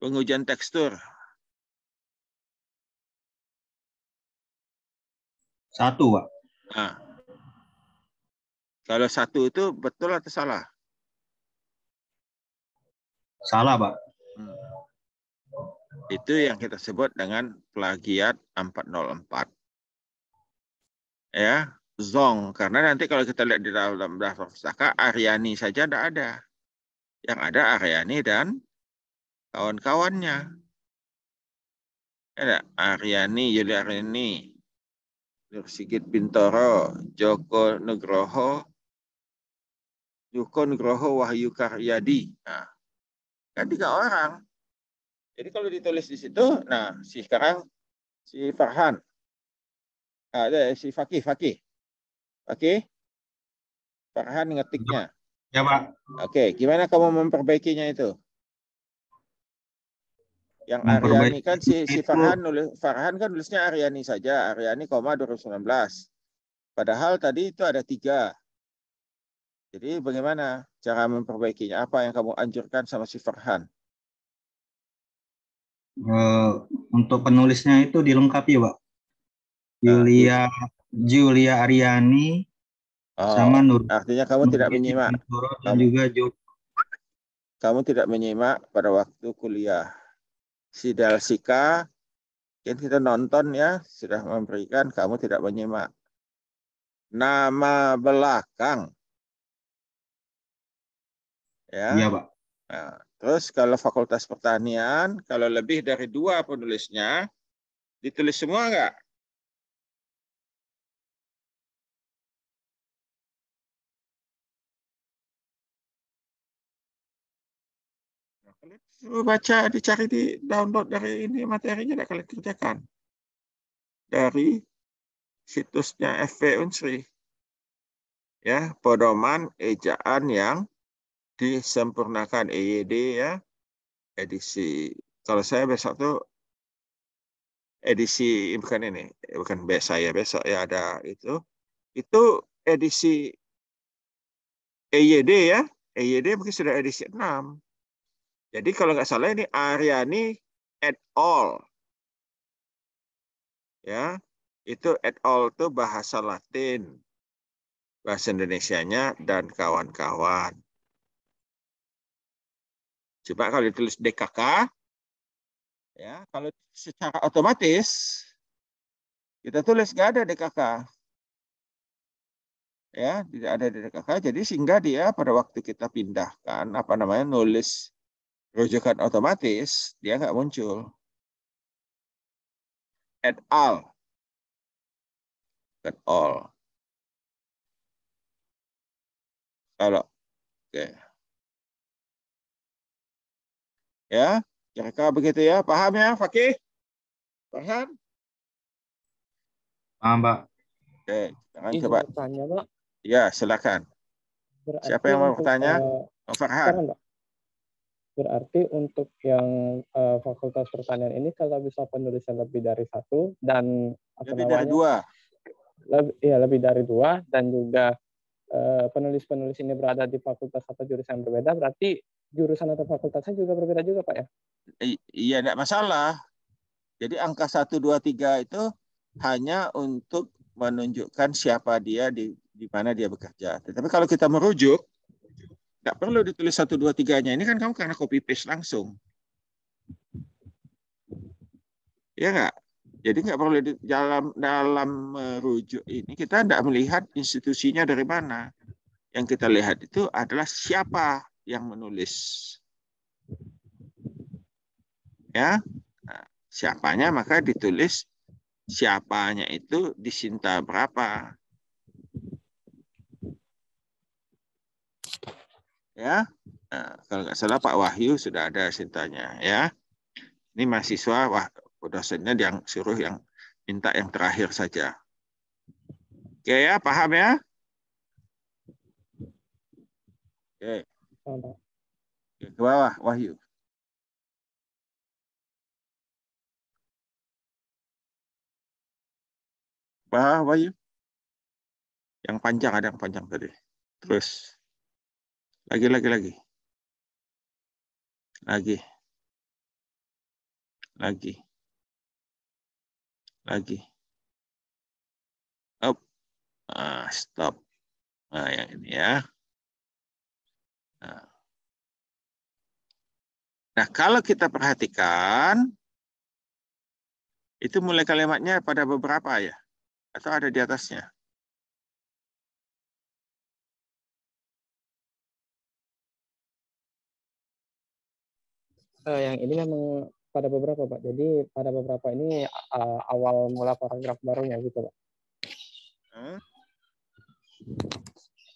Pengujian tekstur. 1, Pak. Nah, kalau 1 itu betul atau salah? Salah, Pak. Itu yang kita sebut dengan plagiat 404. Ya, zong. Karena nanti kalau kita lihat di dalam daftar pustaka, Aryani saja tidak ada. Yang ada Aryani dan kawan-kawannya. Ada Aryani, Yulia Aryani, Nursigit Bintoro, Joko Nugroho, Wahyu Karyadi. Nah, kan 3 orang. Jadi kalau ditulis di situ, nah sekarang si Farhan, ada si Fakih. Farhan ngetiknya. Ya, Pak. Oke, gimana kamu memperbaikinya itu? Yang Aryani kan si Farhan kan nulisnya Aryani saja, Aryani, 2019. Padahal tadi itu ada 3. Jadi bagaimana cara memperbaikinya? Apa yang kamu anjurkan sama si Farhan? Untuk penulisnya itu dilengkapi, Pak. Julia Aryani sama Nur. Artinya kamu tidak menyimak. Dan juga kamu tidak menyimak pada waktu kuliah. Si Dalsika, kita nonton ya, sudah memberikan, kamu tidak menyimak. Nama belakang. Ya. Iya, Pak. Nah, Terus kalau Fakultas Pertanian, kalau lebih dari 2 penulisnya, ditulis semua nggak? Suruh baca, dicari di download dari ini materinya, tidak kalian kerjakan. Dari situsnya FV Unsri. Ya, pedoman ejaan yang disempurnakan EYD ya, edisi. Kalau saya besok tuh edisi, bukan ini, bukan besok ya ada itu edisi EYD ya, EYD mungkin sudah edisi 6. Jadi kalau nggak salah ini Aryani et al. Ya, itu et al. Itu bahasa Latin, bahasa Indonesianya dan kawan-kawan. Coba kalau ditulis DKK, ya kalau secara otomatis kita tulis nggak ada DKK, ya tidak ada DKK. Jadi sehingga dia pada waktu kita pindahkan apa namanya nulis rujukan otomatis dia nggak muncul. Et al. Et al. Kalau oke. Ya, kira-kira begitu ya. Paham ya, Fakih? Paham? Paham, Pak. Oke, jangan Izin coba. bertanya, Pak. Ya, silakan. Berarti Siapa yang mau untuk, bertanya? Farhan. Pak. Berarti untuk yang Fakultas Pertanian ini kalau bisa penulisan lebih dari 1 dan apa Lebih dari namanya? 2. Lebih dari 2 dan juga penulis-penulis ini berada di fakultas atau jurusan yang berbeda, berarti jurusan atau fakultasnya juga berbeda juga, Pak ya? Iya, tidak masalah. Jadi angka 1, 2, 3 itu hanya untuk menunjukkan siapa dia di mana dia bekerja. Tetapi kalau kita merujuk, nggak perlu ditulis 1, 2, 3-nya. Ini kan kamu karena copy paste langsung. Ya nggak? Jadi nggak perlu dalam merujuk ini kita tidak melihat institusinya dari mana. Yang kita lihat itu adalah siapa yang menulis. Ya, nah, siapanya maka ditulis siapanya itu di Sinta berapa. Ya, nah, kalau nggak salah Pak Wahyu sudah ada Sintanya. Ya, ini mahasiswa dosennya yang suruh yang minta yang terakhir saja. Oke ya, paham ya? Oke. Ke bawah, Wahyu. Bawah, Wahyu. Yang panjang, ada yang panjang tadi. Terus. Lagi. Lagi. Up. Stop. Nah, yang ini ya. Nah, kalau kita perhatikan, itu mulai kalimatnya pada beberapa ya? Atau ada di atasnya? Yang ini memang pada beberapa, Pak. Jadi pada beberapa ini awal mula paragraf barunya gitu, Pak.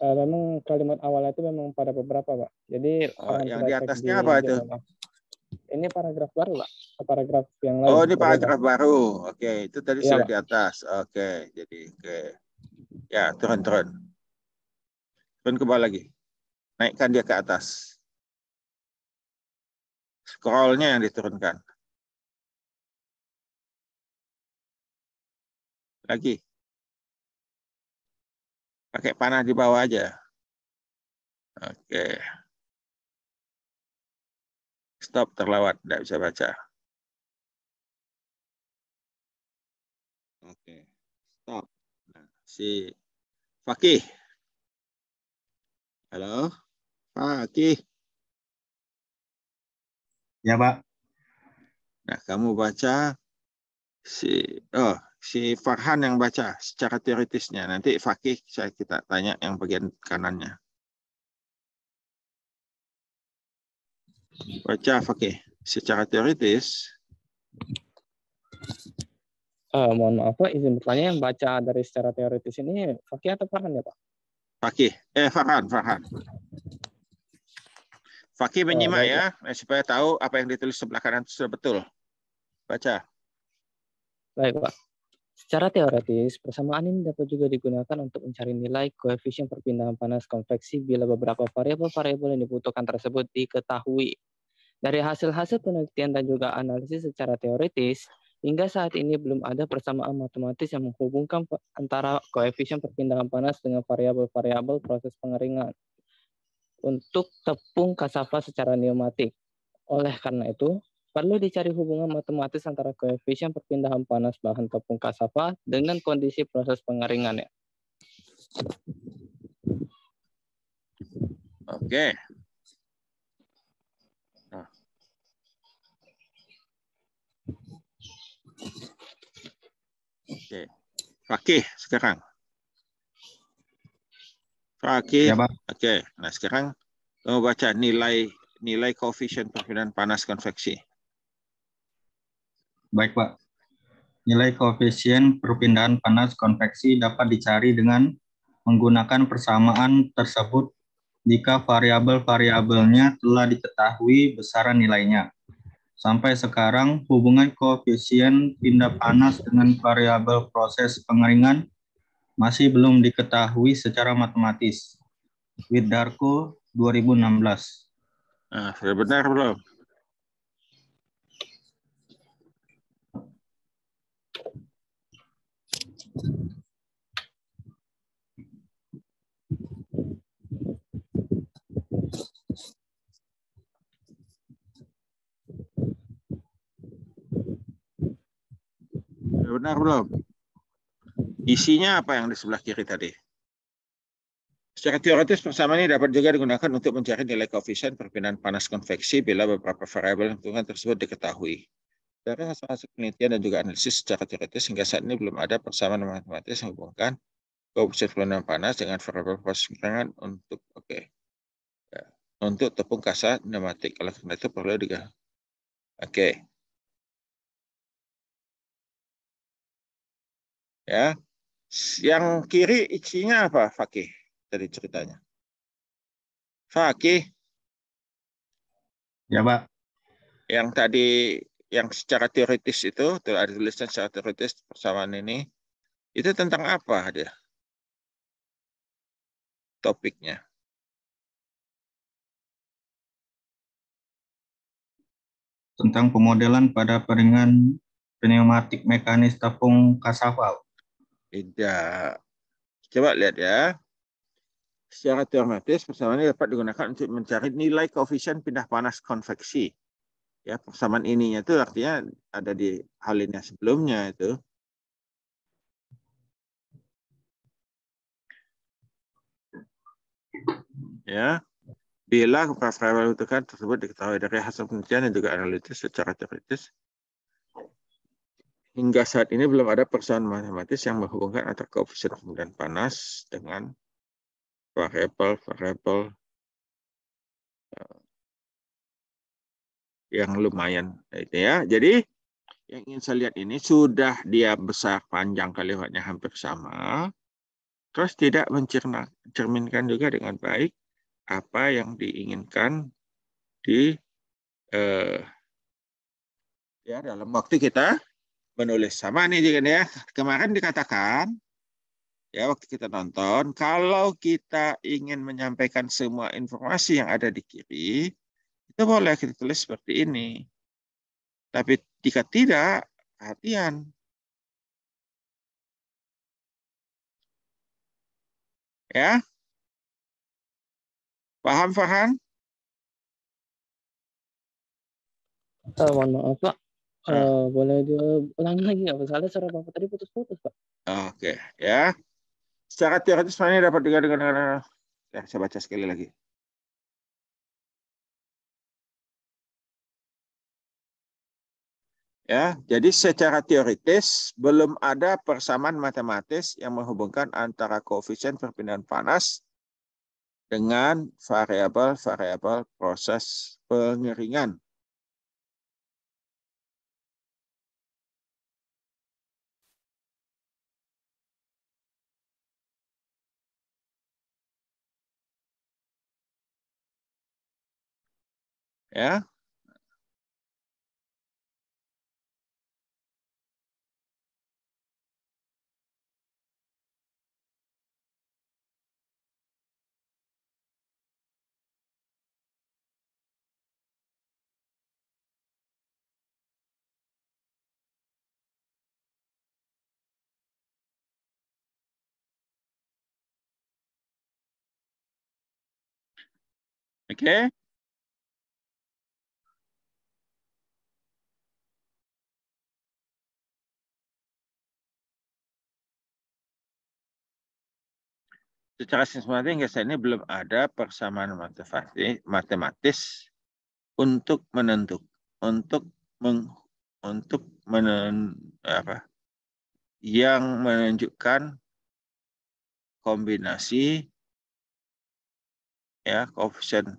Memang kalimat awalnya itu memang pada beberapa, Pak. Jadi yang di atasnya apa itu? Ini paragraf baru, Pak. Paragraf yang lain. Oh, ini paragraf baru. Oke, itu tadi iya, sudah Pak. di atas. Oke, jadi oke. Ya, turun. Turun ke bawah lagi. Naikkan dia ke atas. Scroll-nya yang diturunkan. Lagi. Pakai panah di bawah aja. Oke. Stop, terlewat. Tidak bisa baca. Oke. Stop. Nah, si Fakih. Halo. Fakih. Ya, Pak. Nah, kamu baca si Farhan yang baca secara teoritisnya. Nanti Fakih kita tanya yang bagian kanannya. Baca Fakih. Secara teoritis, Mohon maaf Pak, izin bertanya, yang baca dari secara teoritis ini Fakih atau Farhan ya Pak? Fakih. Farhan. Fakih menyimak Baik, ya, supaya tahu apa yang ditulis sebelah kanan itu sudah betul. Baca. Baik Pak. Secara teoritis, persamaan ini dapat juga digunakan untuk mencari nilai koefisien perpindahan panas konveksi bila beberapa variabel-variabel yang dibutuhkan tersebut diketahui. Dari hasil-hasil penelitian dan juga analisis secara teoritis, hingga saat ini belum ada persamaan matematis yang menghubungkan antara koefisien perpindahan panas dengan variabel-variabel proses pengeringan untuk tepung kasava secara pneumatik. Oleh karena itu, perlu dicari hubungan matematis antara koefisien perpindahan panas bahan tepung kasava dengan kondisi proses pengeringannya. Oke. Oke. Fakih sekarang. Fakih. Ya, Pak. Oke. Nah, sekarang kamu baca nilai koefisien perpindahan panas konveksi. Baik, Pak. Nilai koefisien perpindahan panas konveksi dapat dicari dengan menggunakan persamaan tersebut jika variabel-variabelnya telah diketahui besaran nilainya. Sampai sekarang, hubungan koefisien pindah panas dengan variabel proses pengeringan masih belum diketahui secara matematis. Widarko 2016. Nah, sudah benar belum? Sudah benar belum? Isinya apa yang di sebelah kiri tadi? Secara teoritis persamaan ini dapat juga digunakan untuk mencari nilai koefisien perpindahan panas konveksi bila beberapa variabel lingkungan tersebut diketahui. Dari hasil penelitian dan juga analisis secara teoritis hingga saat ini belum ada persamaan matematis yang menghubungkan koefisien perpindahan panas dengan variabel proses pengeringan untuk tepung kasa pneumatik. Oleh karena itu perlu diganti. Oke. Ya. Yang kiri isinya apa, Fakih? Dari ceritanya. Fakih. Ya, Pak. Yang tadi, yang secara teoritis itu, ada tulisan secara teoritis persamaan ini, itu tentang apa dia? Topiknya. Tentang pemodelan pada peringan pneumatik mekanis tepung kasava. Tidak. Coba lihat ya. Secara teoritis, persamaan ini dapat digunakan untuk mencari nilai koefisien pindah panas konveksi. Ya, persamaan ininya itu artinya ada di halinnya sebelumnya itu. Ya, bila variabel tersebut diketahui dari hasil penelitian dan juga analisis secara teoritis, hingga saat ini belum ada persamaan matematis yang menghubungkan antara koefisien perpindahan panas dengan variabel yang lumayan itu ya. Jadi yang ingin saya lihat ini sudah dia besar, panjang, kalimatnya hampir sama, terus tidak mencerminkan juga dengan baik apa yang diinginkan di ya dalam waktu kita menulis. Sama nih juga ya. Kemarin dikatakan ya waktu kita nonton, kalau kita ingin menyampaikan semua informasi yang ada di kiri, itu boleh kita tulis seperti ini. Tapi jika tidak, perhatian. Ya. Paham, Farhan? Mohon maaf Pak, boleh diulangi lagi nggak? Soalnya suara Bapak tadi putus-putus Pak. Oke, ya. Secara teoritis ini dapat dengan ya, saya baca sekali lagi. Ya, jadi secara teoritis belum ada persamaan matematis yang menghubungkan antara koefisien perpindahan panas dengan variabel-variabel proses pengeringan. Ya. Oke. Secara sistematis hingga saat ini belum ada persamaan matematis untuk yang menunjukkan kombinasi ya koefisien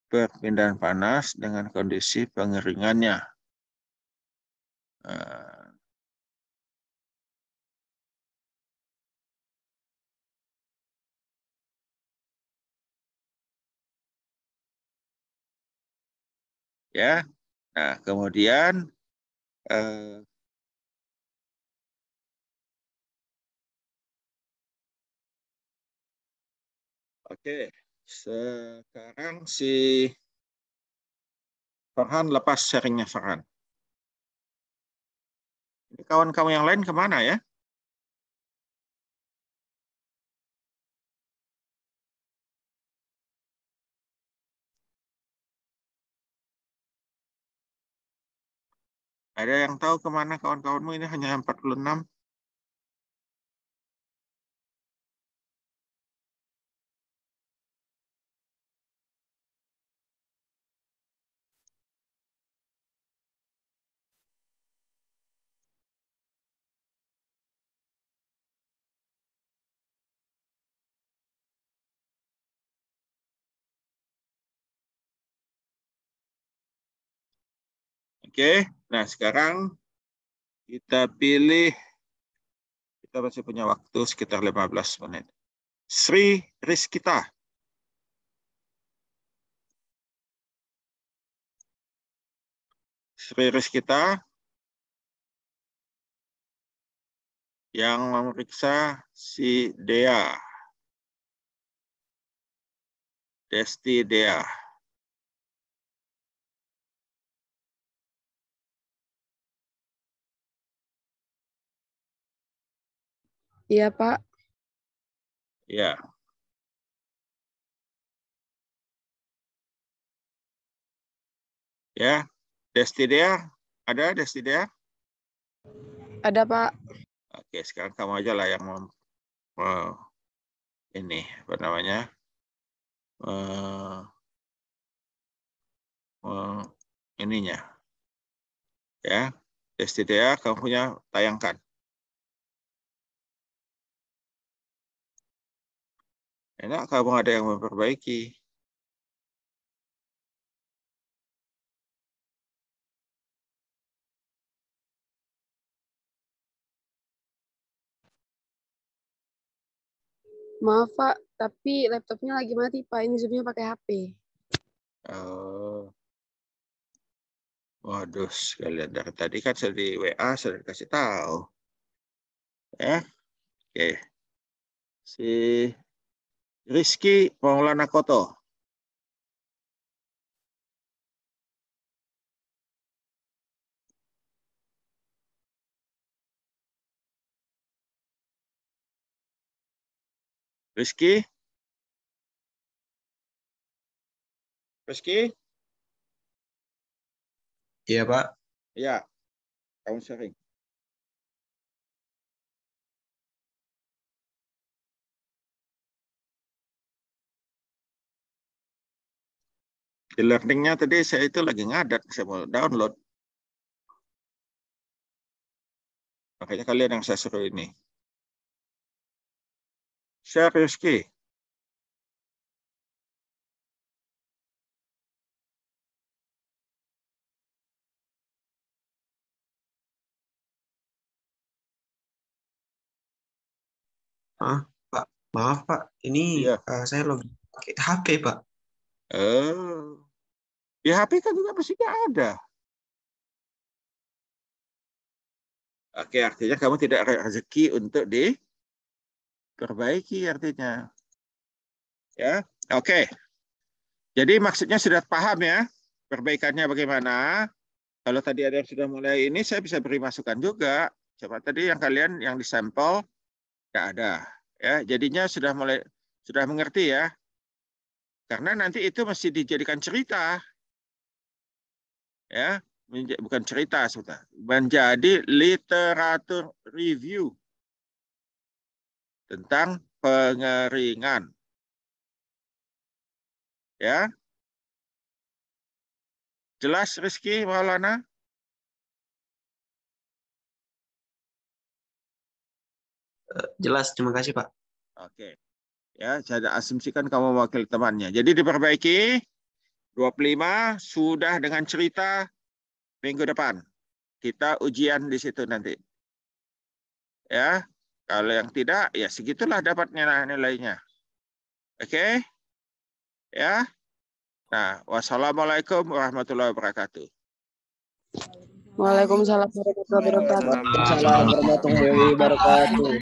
perpindahan panas dengan kondisi pengeringannya. Ya, nah kemudian oke, sekarang si Farhan lepas sharingnya Farhan. Ini kawan-kawan yang lain kemana ya? Ada yang tahu kemana kawan-kawanmu? Ini hanya 46. Oke, nah sekarang kita pilih, kita masih punya waktu sekitar 15 menit. Sri Rizkita. Sri Rizkita yang memeriksa si Dea. Desti Dea. Iya, Pak. Ya. Ya, Desti Dea, ada Desti Dea? Ada, Pak. Oke, sekarang kamu aja lah yang ini apa namanya? Ininya. Ya, Desti Dea kamu punya tayangkan. Enak kamu ada yang memperbaiki. Maaf, Pak. Tapi laptopnya lagi mati, Pak. Ini Zoom-nya pakai HP. Oh. Waduh, sekalian dari tadi kan saya di WA sudah dikasih tahu. Ya, oke. Si Rizky Maulana Koto. Rizky? Rizky? Iya, Pak. Ya, kamu sharing. Di learning-nya tadi saya itu lagi ngadat, saya mau download. Makanya kalian yang saya suruh ini. Share Rizky. Pak, maaf Pak, ini Iya. saya login pakai HP Pak. Di HP kan juga mestinya ada. Oke, artinya kamu tidak ada rezeki untuk diperbaiki artinya. Ya, oke. Jadi maksudnya sudah paham ya perbaikannya bagaimana. Kalau tadi ada yang sudah mulai ini, saya bisa beri masukan juga. Coba tadi yang kalian yang disampel nggak ada, ya. Jadinya sudah mengerti ya. Karena nanti itu mesti dijadikan cerita, ya, bukan cerita sudah, menjadi literatur review tentang pengeringan, ya. Jelas Rizky, Maulana? Jelas, terima kasih Pak. Oke. Ya, saya asumsikan kamu mewakili temannya. Jadi diperbaiki 25 sudah dengan cerita minggu depan. Kita ujian di situ nanti. Ya, kalau yang tidak, ya segitulah dapatnya nilainya. Oke? Ya. Nah, wassalamualaikum warahmatullahi wabarakatuh. Waalaikumsalam warahmatullahi wabarakatuh. Waalaikumsalam warahmatullahi wabarakatuh.